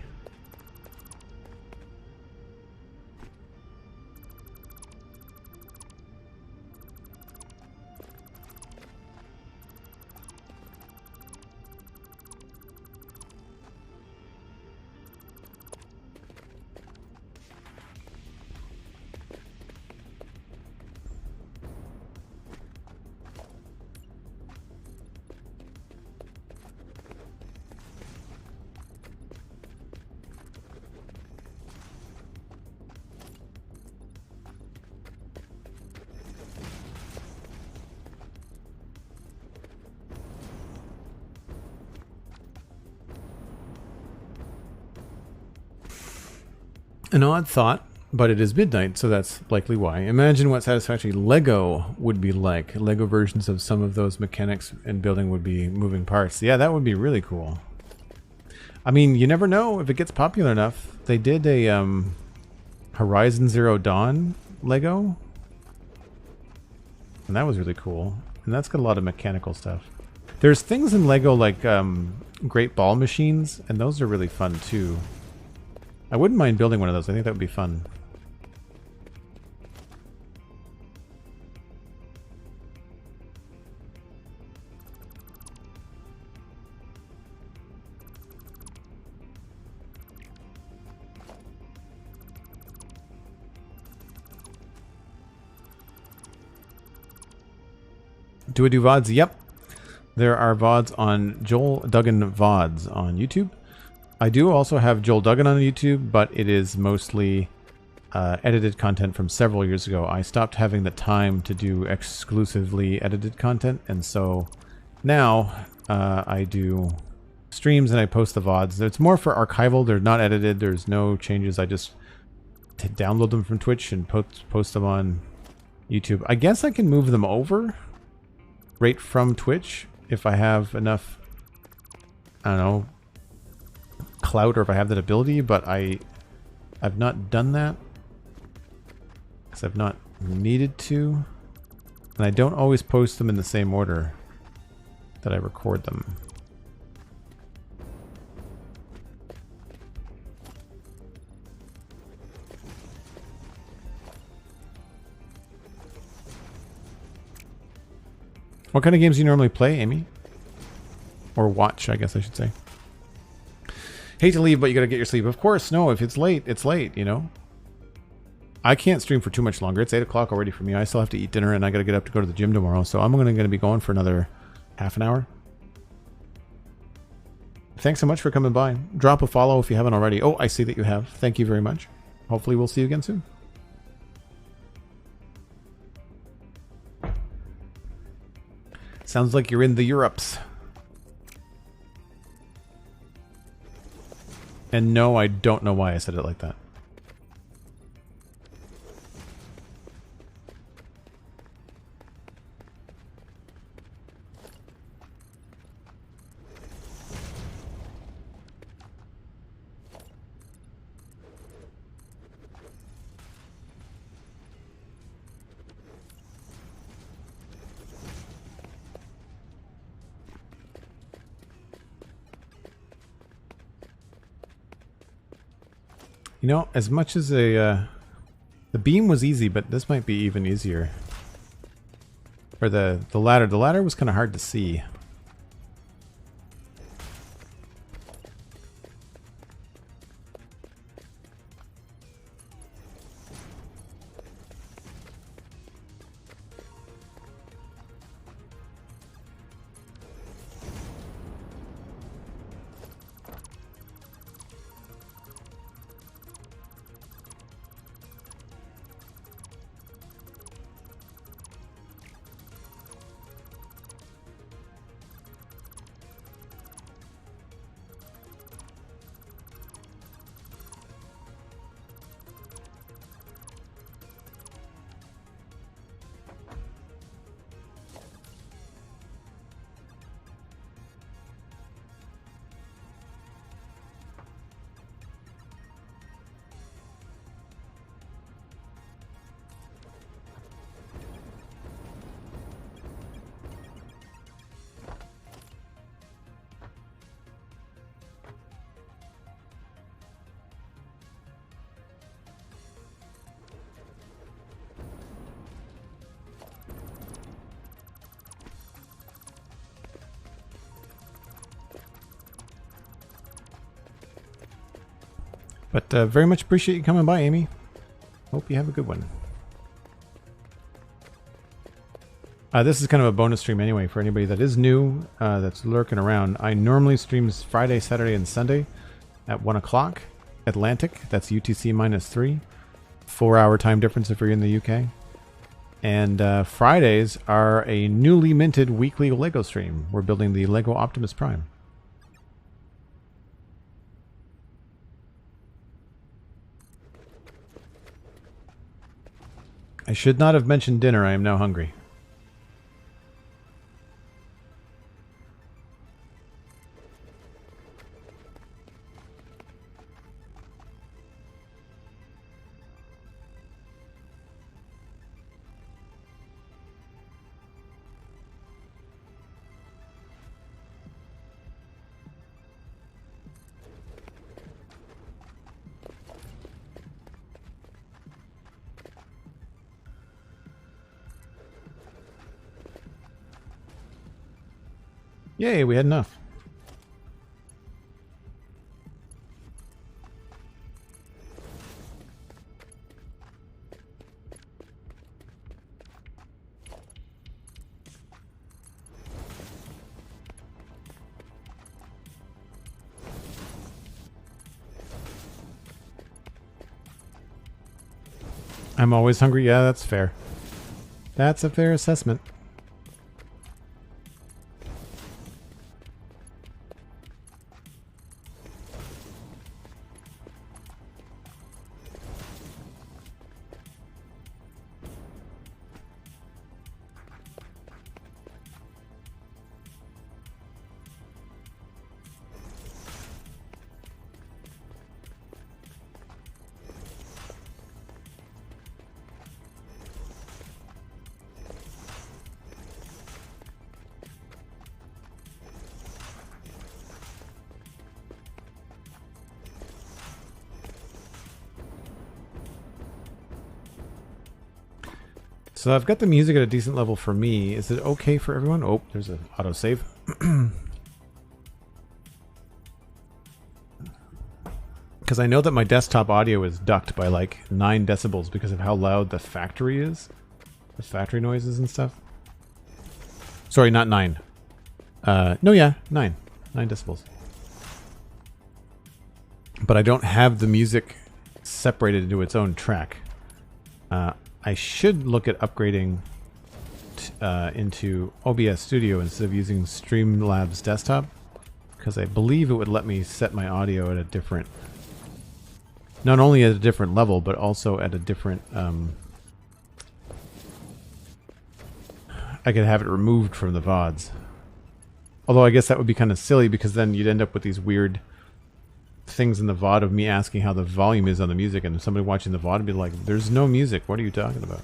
An odd thought, but it is midnight, so that's likely why. Imagine what Satisfactory Lego would be like. Lego versions of some of those mechanics and building would be moving parts. Yeah, that would be really cool. I mean, you never know if it gets popular enough. They did a Horizon Zero Dawn Lego, and that was really cool. And that's got a lot of mechanical stuff. There's things in Lego like great ball machines, and those are really fun too. I wouldn't mind building one of those. I think that would be fun. Do I do VODs? Yep. There are VODs on Joel Duggan VODs on YouTube. I do also have Joel Duggan on YouTube, but it is mostly edited content from several years ago. I stopped having the time to do exclusively edited content, and so now I do streams and I post the VODs. It's more for archival. They're not edited. There's no changes. I just download them from Twitch and post them on YouTube. I guess I can move them over right from Twitch if I have enough, I don't know, clout, or if I have that ability, but I've not done that because I've not needed to, and I don't always post them in the same order that I record them. What kind of games do you normally play, Amy? Or watch, I guess I should say. Hate to leave, but you gotta get your sleep. Of course, no, if it's late, it's late, you know? I can't stream for too much longer. It's 8 o'clock already for me. I still have to eat dinner and I gotta get up to go to the gym tomorrow, so I'm gonna be going for another half an hour. Thanks so much for coming by. Drop a follow if you haven't already. Oh, I see that you have. Thank you very much. Hopefully we'll see you again soon. Sounds like you're in the Europes. And no, I don't know why I said it like that. You know, as much as the beam was easy, but this might be even easier. Or the ladder. The ladder was kind of hard to see. But very much appreciate you coming by, Amy. Hope you have a good one. This is kind of a bonus stream anyway for anybody that is new, that's lurking around. I normally stream Friday, Saturday, and Sunday at 1 o'clock Atlantic. That's UTC -3. 4-hour time difference if you're in the UK. And Fridays are a newly minted weekly LEGO stream. We're building the LEGO Optimus Prime. I should not have mentioned dinner. I am now hungry. Yay, we had enough. I'm always hungry. Yeah, that's fair. That's a fair assessment. So I've got the music at a decent level for me. Is it okay for everyone? Oh, there's an autosave. Because I know that my desktop audio is ducked by like 9 decibels because of how loud the factory is. The factory noises and stuff. Sorry, not 9. No, yeah, 9. 9 decibels. But I don't have the music separated into its own track. I should look at upgrading into OBS Studio instead of using Streamlabs Desktop, because I believe it would let me set my audio at a different, not only at a different level, but also at a different, I could have it removed from the VODs. Although I guess that would be kind of silly, because then you'd end up with these weird things in the VOD of me asking how the volume is on the music, and somebody watching the VOD would be like, there's no music, what are you talking about?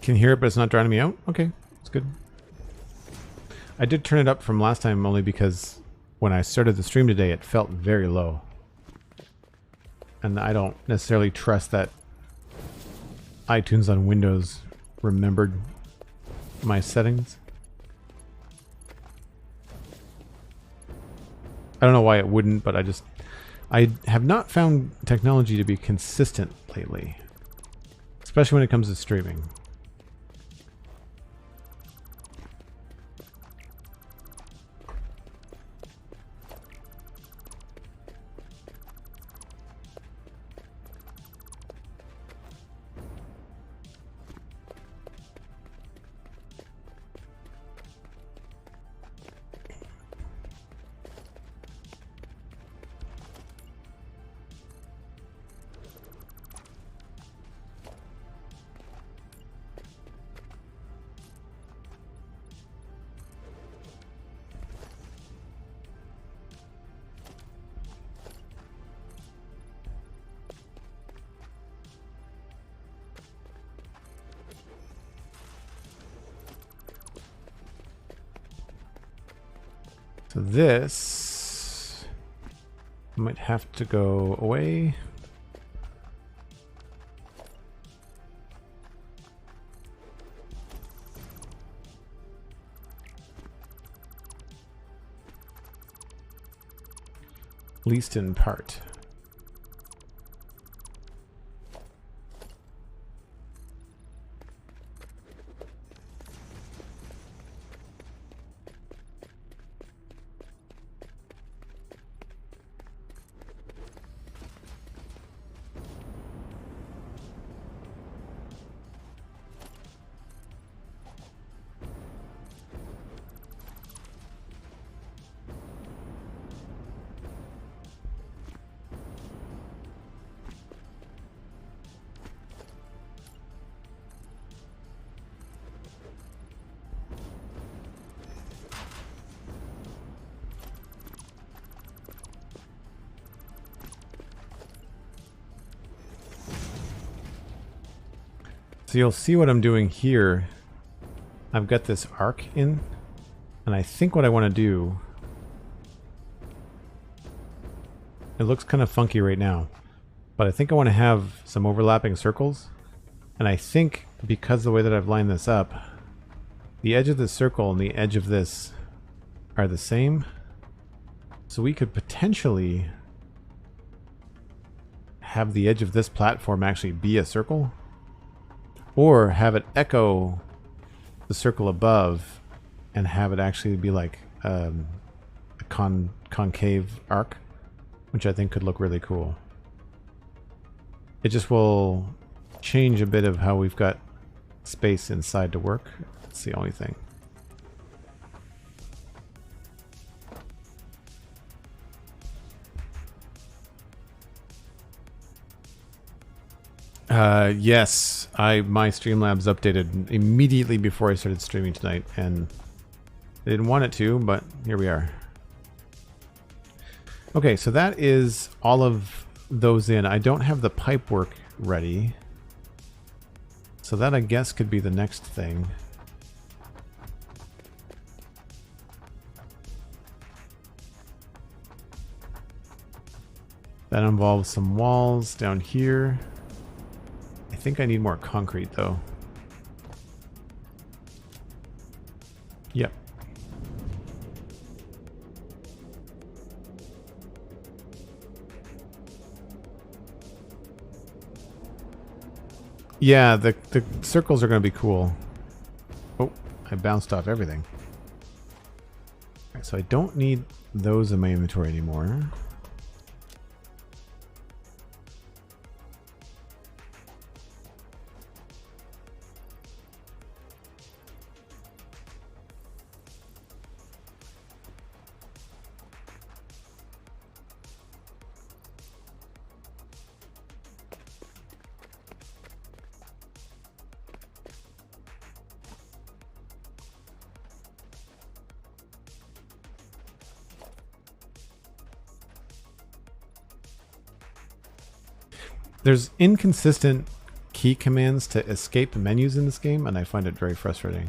Can hear it, but it's not drowning me out? Okay, that's good. I did turn it up from last time only because when I started the stream today, it felt very low. And I don't necessarily trust that iTunes on Windows remembered my settings. I don't know why it wouldn't, but I have not found technology to be consistent lately. Especially when it comes to streaming. So this might have to go away. At least in part. So you'll see what I'm doing here. I've got this arc in, and I think what I want to do, it looks kind of funky right now, but I think I want to have some overlapping circles, and I think because the way that I've lined this up, the edge of this circle and the edge of this are the same, so we could potentially have the edge of this platform actually be a circle, or have it echo the circle above and have it actually be like a concave arc, which I think could look really cool. It just will change a bit of how we've got space inside to work. That's the only thing. Yes, my Streamlabs updated immediately before I started streaming tonight, and I didn't want it to, but here we are. Okay, so that is all of those in. I don't have the pipe work ready, so that I guess could be the next thing. That involves some walls down here. I think I need more concrete though. Yep. Yeah, the circles are going to be cool. Oh, I bounced off everything. Alright, so I don't need those in my inventory anymore. There's inconsistent key commands to escape menus in this game, and I find it very frustrating.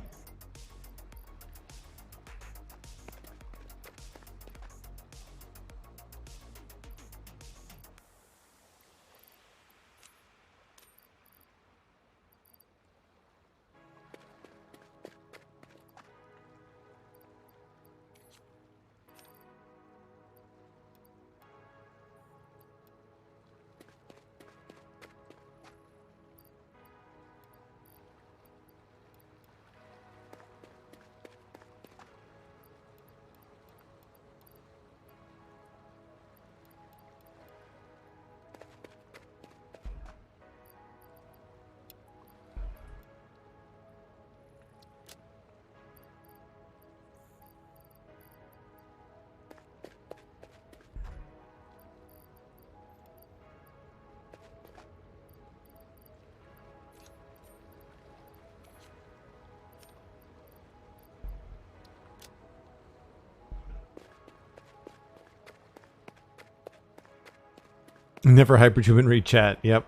Never hyperjubilant read chat. Yep.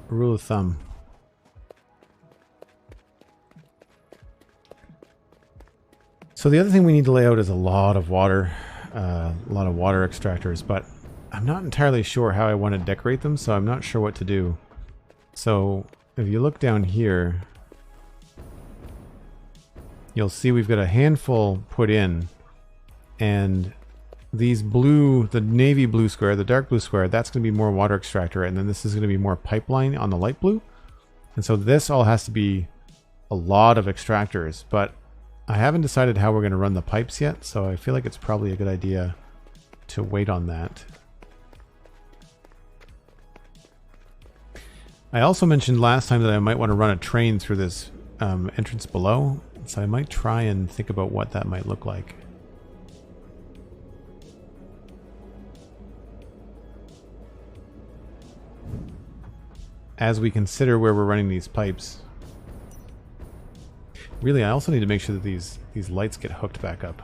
Rule of thumb. So the other thing we need to lay out is a lot of water extractors, but I'm not entirely sure how I want to decorate them, so I'm not sure what to do. So if you look down here, you'll see we've got a handful put in, and these blue, the navy blue square, the dark blue square, that's going to be more water extractor, and then this is going to be more pipeline on the light blue. And so this all has to be a lot of extractors, but I haven't decided how we're going to run the pipes yet, so I feel like it's probably a good idea to wait on that. I also mentioned last time that I might want to run a train through this entrance below, so I might try and think about what that might look like. As we consider where we're running these pipes. Really, I also need to make sure that these lights get hooked back up.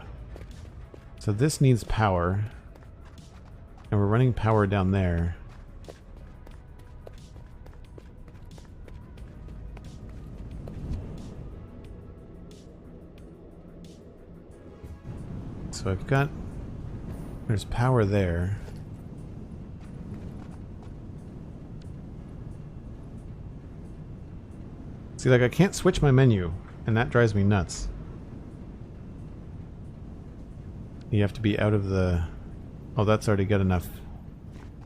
So this needs power, and we're running power down there. So I've got, there's power there. See, like I can't switch my menu, and that drives me nuts. You have to be out of the... Oh, that's already got enough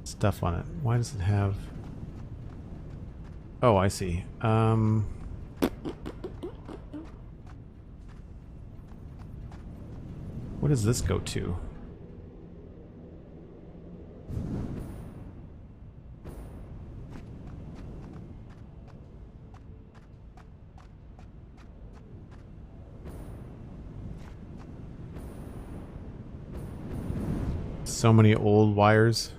stuff on it. Why does it have... Oh, I see. What does this go to? So many old wires.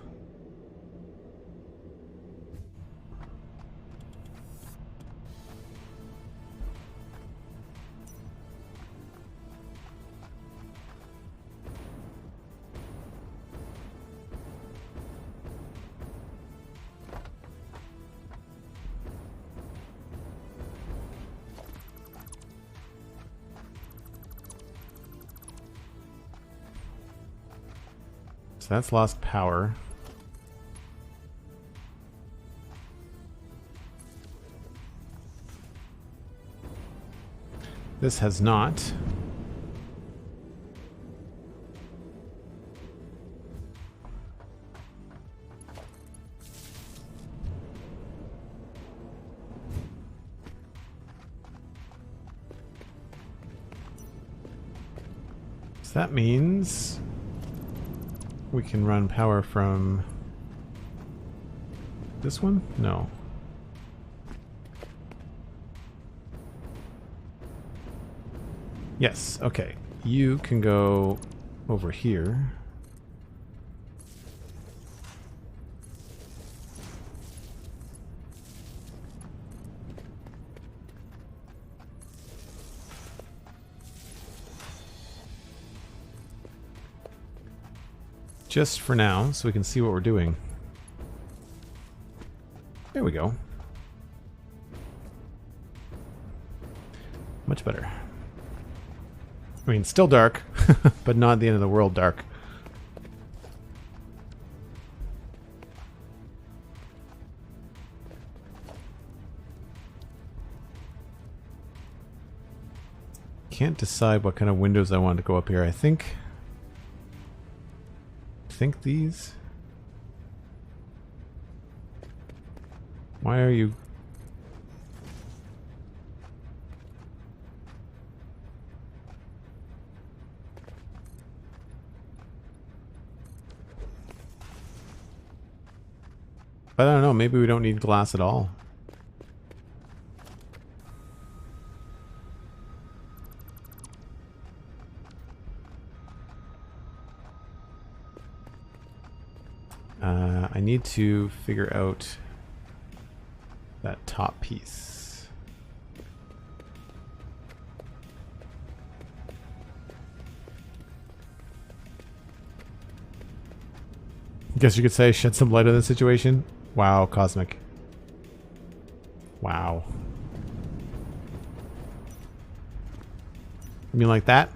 so that's lost power. This has not. So that means we can run power from this one? No. Yes, okay. You can go over here. Just for now, so we can see what we're doing. There we go. Much better. I mean, still dark, but not the end of the world dark. Can't decide what kind of windows I want to go up here. I think these. Why are you? I don't know, maybe we don't need glass at all. I need to figure out that top piece. Guess you could say shed some light on the situation. Wow, Cosmic. Wow. You mean like that?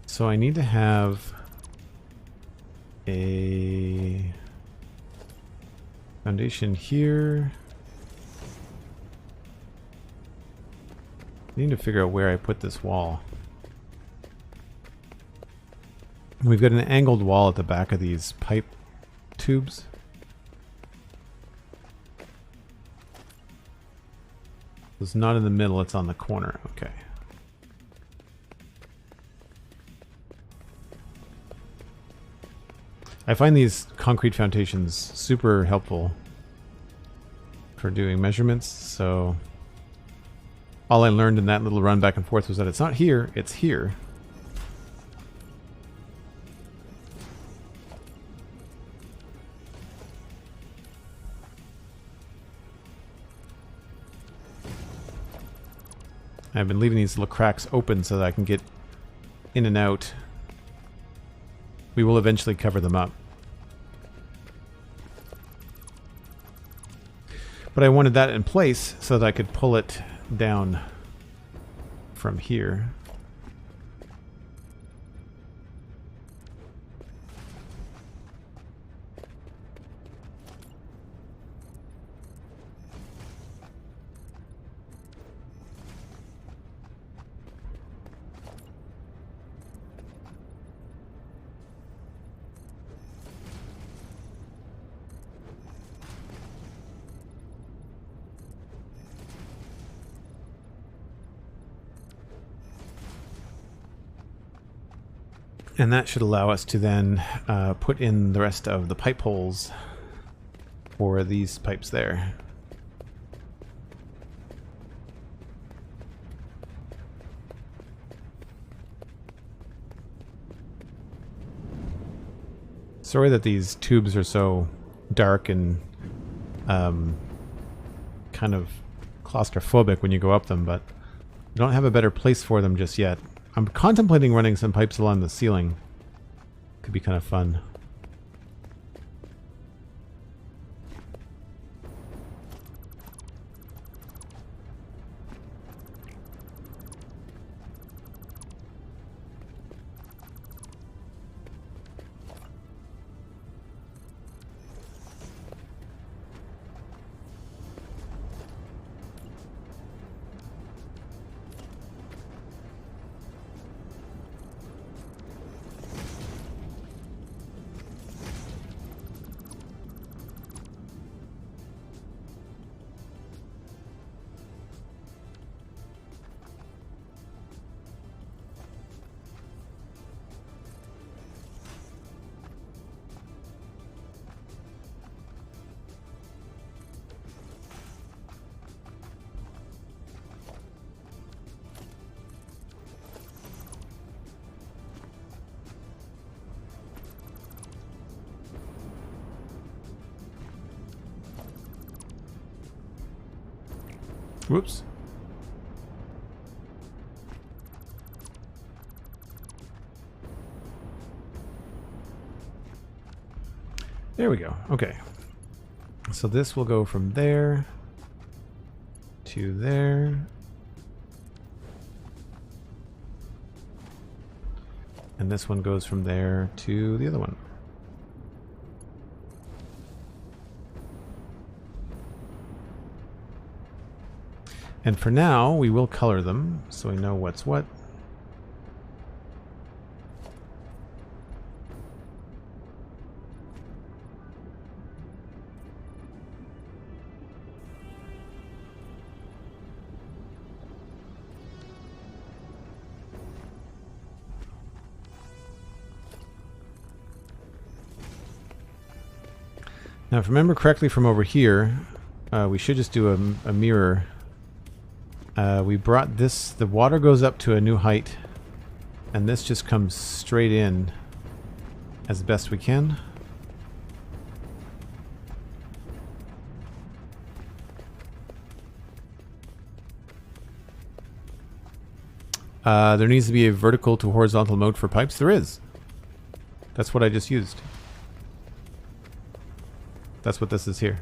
So I need to have a foundation here. I need to figure out where I put this wall. We've got an angled wall at the back of these pipe tubes. It's not in the middle, it's on the corner. Okay. I find these concrete foundations super helpful for doing measurements, so all I learned in that little run back and forth was that it's not here, it's here. I've been leaving these little cracks open so that I can get in and out. We will eventually cover them up. But I wanted that in place so that I could pull it down from here. And that should allow us to then put in the rest of the pipe holes for these pipes there. Sorry that these tubes are so dark and kind of claustrophobic when you go up them, but I don't have a better place for them just yet. I'm contemplating running some pipes along the ceiling. Could be kind of fun. Whoops. There we go. Okay. So this will go from there to there. And this one goes from there to the other one. And for now, we will color them so we know what's what. Now, if I remember correctly from over here, we should just do a mirror. We brought this, the water goes up to a new height, and this just comes straight in as best we can. There needs to be a vertical to horizontal mode for pipes. There is. That's what I just used. That's what this is here.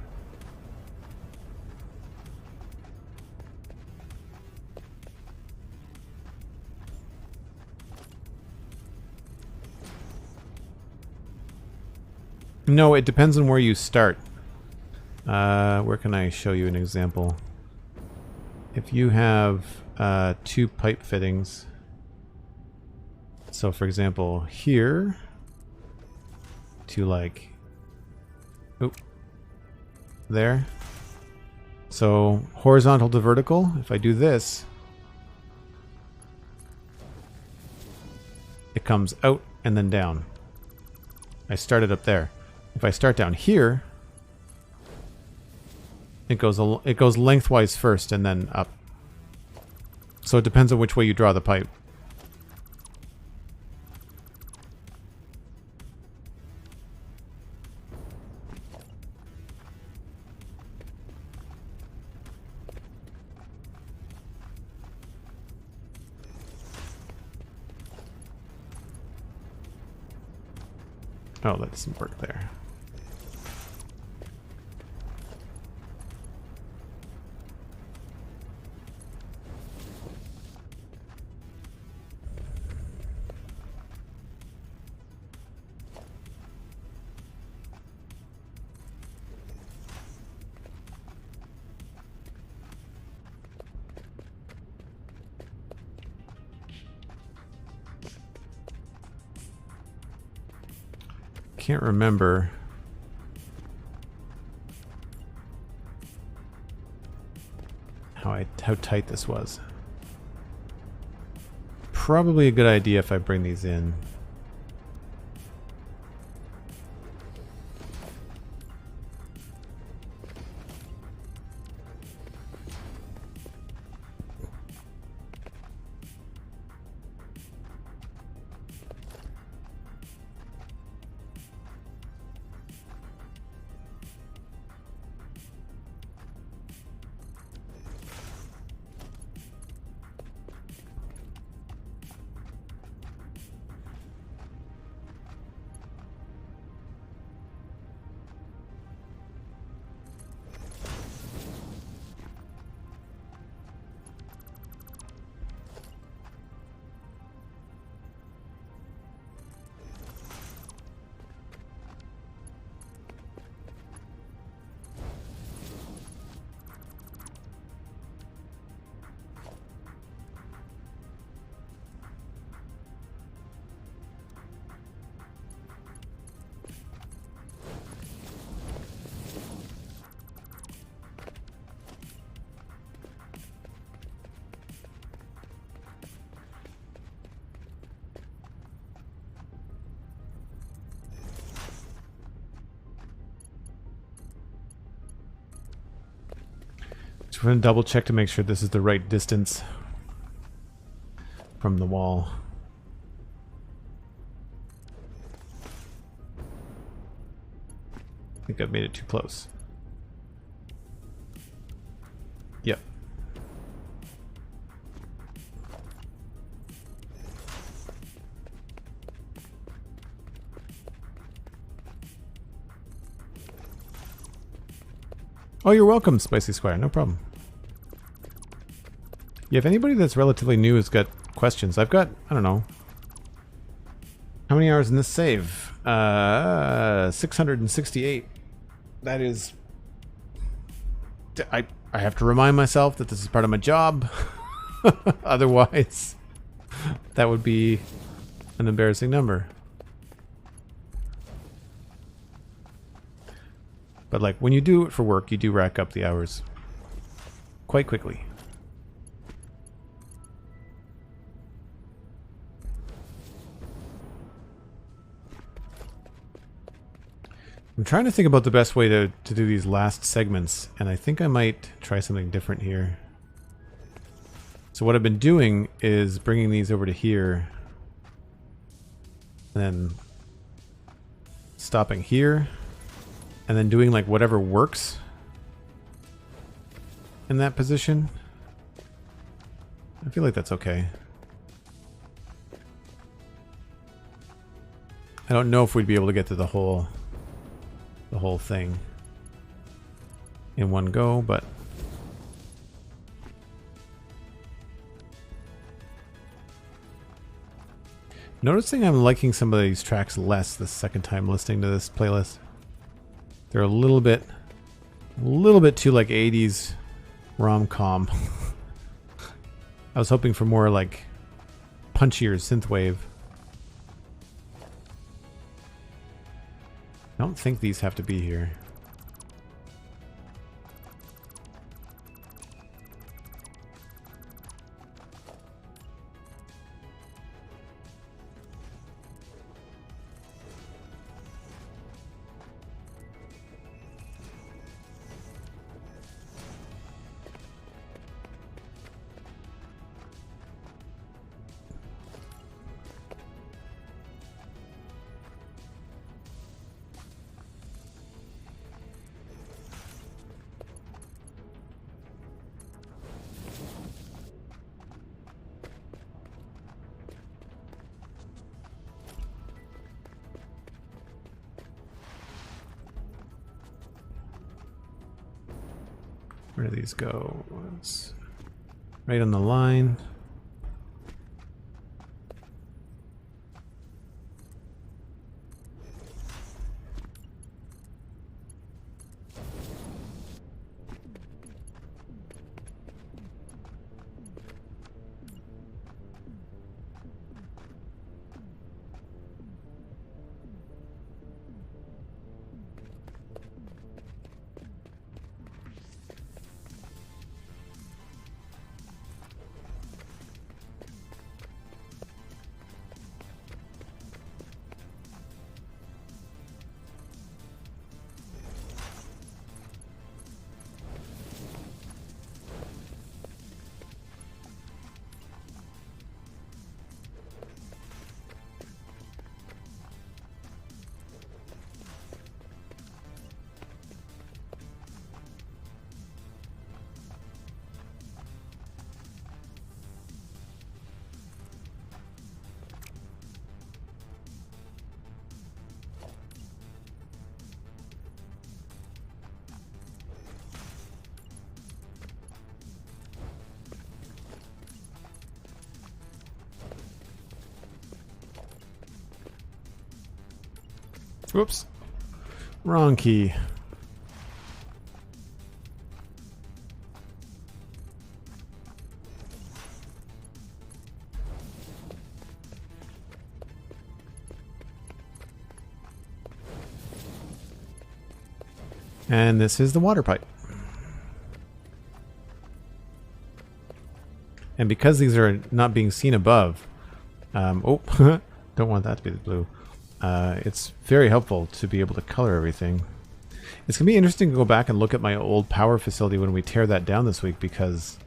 No, it depends on where you start. Where can I show you an example? If you have two pipe fittings, so for example here to like, oop, there. So horizontal to vertical, if I do this, it comes out and then down. I started up there. If I start down here, it goes lengthwise first and then up. So it depends on which way you draw the pipe. Oh, that doesn't work there. Can't remember how tight this was. Probably a good idea if I bring these in. going to double check to make sure this is the right distance from the wall. I think I've made it too close. Yep. Oh, you're welcome, Spicy Squire. No problem. Yeah, if anybody that's relatively new has got questions, I've got, I don't know. How many hours in this save? 668. That is... I have to remind myself that this is part of my job. Otherwise, that would be an embarrassing number. But like, when you do it for work, you do rack up the hours quite quickly. I'm trying to think about the best way to do these last segments, and I think I might try something different here. So what I've been doing is bringing these over to here, and then stopping here, and then doing like whatever works in that position. I feel like that's okay. I don't know if we'd be able to get to the whole thing in one go, but noticing I'm liking some of these tracks less the second time listening to this playlist. They're a little bit too like 80s rom-com. I was hoping for more like punchier synthwave. I don't think these have to be here. Where do these go? It's right on the line. Whoops. Wrong key. And this is the water pipe. And because these are not being seen above, oh, don't want that to be the blue. It's very helpful to be able to color everything. It's going to be interesting to go back and look at my old power facility when we tear that down this week, because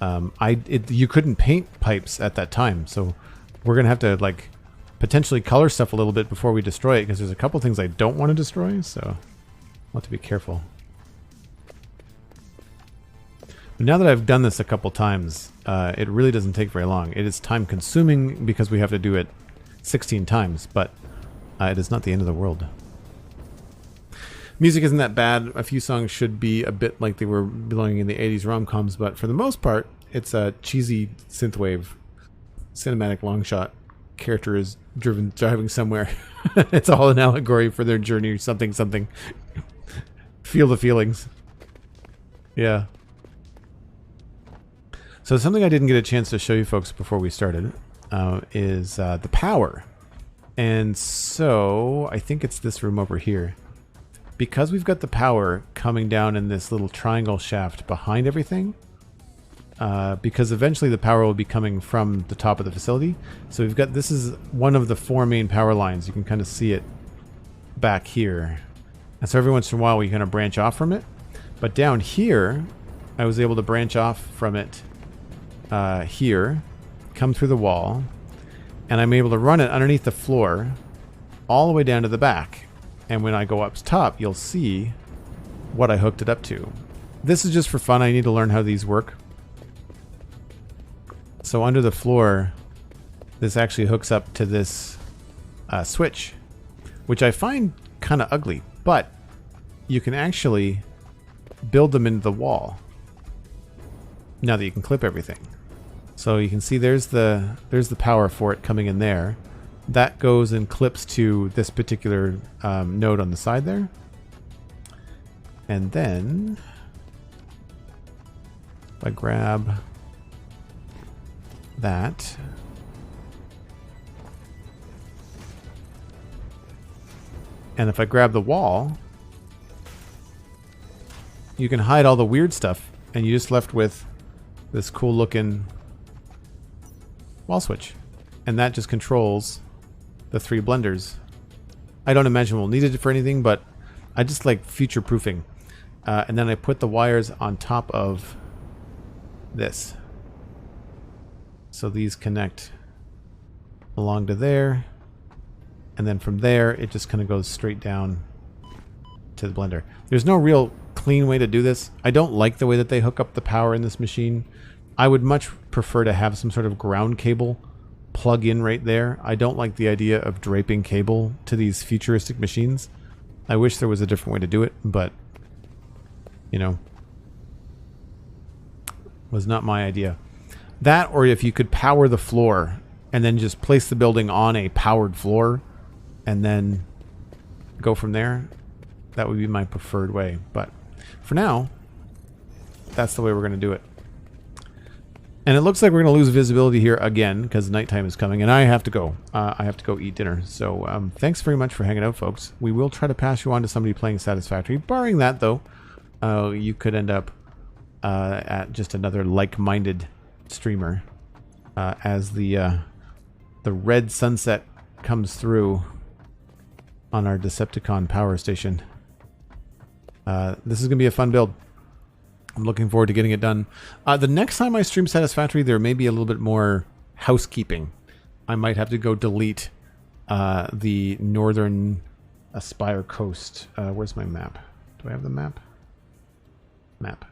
you couldn't paint pipes at that time. So we're going to have to like potentially color stuff a little bit before we destroy it, because there's a couple things I don't want to destroy, so I'll have to be careful. But now that I've done this a couple times, it really doesn't take very long. It is time consuming because we have to do it 16 times, but it is not the end of the world. Music isn't that bad. A few songs should be a bit like they were belonging in the 80s rom-coms, but for the most part, it's a cheesy synthwave cinematic long shot. Character is driving somewhere. It's all an allegory for their journey or something. Feel the feelings. Yeah. So something I didn't get a chance to show you folks before we started is the power. And so I think it's this room over here. Because we've got the power coming down in this little triangle shaft behind everything, because eventually the power will be coming from the top of the facility. So we've got, this is one of the 4 main power lines. You can kind of see it back here. And so every once in a while we kind of branch off from it. But down here, I was able to branch off from it here, come through the wall, and I'm able to run it underneath the floor all the way down to the back. And when I go up top, you'll see what I hooked it up to. This is just for fun. I need to learn how these work. So under the floor, this actually hooks up to this switch, which I find kind of ugly, but you can actually build them into the wall now that you can clip everything. So you can see there's the power for it coming in there. That goes and clips to this particular node on the side there. And then if I grab that, and if I grab the wall, you can hide all the weird stuff, and you're just left with this cool looking wall switch. And that just controls the 3 blenders. I don't imagine we'll need it for anything, but I just like future proofing. And then I put the wires on top of this. So these connect along to there. And then from there, it just kind of goes straight down to the blender. There's no real clean way to do this. I don't like the way that they hook up the power in this machine. I would much prefer to have some sort of ground cable plug in right there. I don't like the idea of draping cable to these futuristic machines. I wish there was a different way to do it, but you know, was not my idea. That, or if you could power the floor and then just place the building on a powered floor and then go from there, that would be my preferred way. But for now, that's the way we're going to do it. And it looks like we're going to lose visibility here again because nighttime is coming, and I have to go. I have to go eat dinner. So thanks very much for hanging out, folks. We will try to pass you on to somebody playing Satisfactory. Barring that, though, you could end up at just another like-minded streamer as the red sunset comes through on our Decepticon power station. This is going to be a fun build. I'm looking forward to getting it done. The next time I stream Satisfactory, there may be a little bit more housekeeping. I might have to go delete the northern Aspire coast. Where's my map? Do I have the map? Map.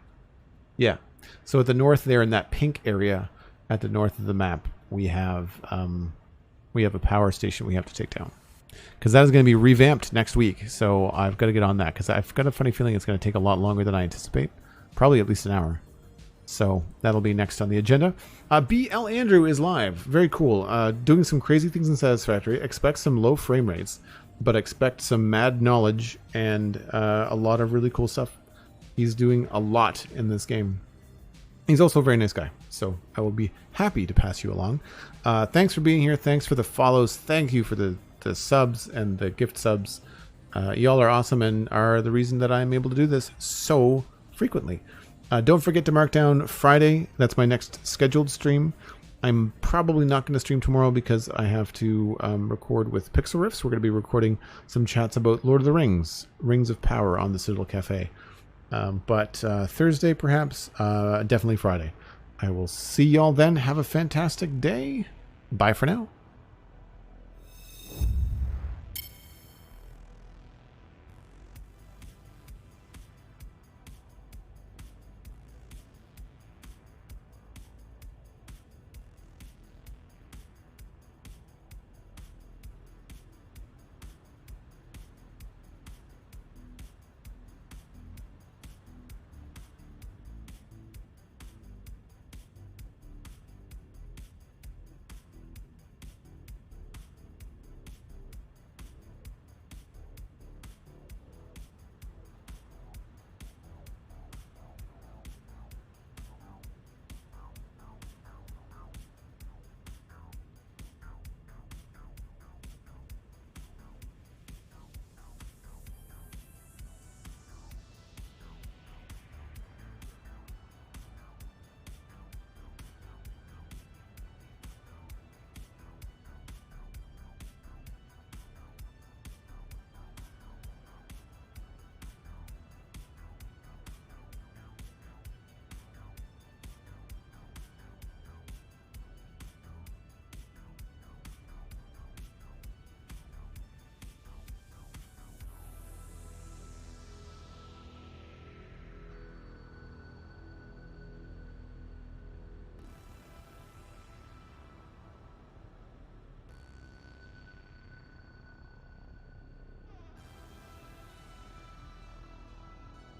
Yeah. So at the north there, in that pink area at the north of the map, we have a power station we have to take down. Because that is going to be revamped next week. So I've got to get on that, because I've got a funny feeling it's going to take a lot longer than I anticipate. Probably at least an hour. So that'll be next on the agenda. BL Andrew is live. Very cool. Doing some crazy things in Satisfactory. Expect some low frame rates, but expect some mad knowledge and a lot of really cool stuff. He's doing a lot in this game. He's also a very nice guy, so I will be happy to pass you along. Thanks for being here. Thanks for the follows. Thank you for the subs and the gift subs. Y'all are awesome and are the reason that I'm able to do this so frequently. Don't forget to mark down Friday. That's my next scheduled stream. I'm probably not going to stream tomorrow because I have to record with Pixel Riffs. We're going to be recording some chats about Lord of the Rings, Rings of Power on the Citadel Cafe. But Thursday, perhaps, definitely Friday. I will see y'all then. Have a fantastic day. Bye for now.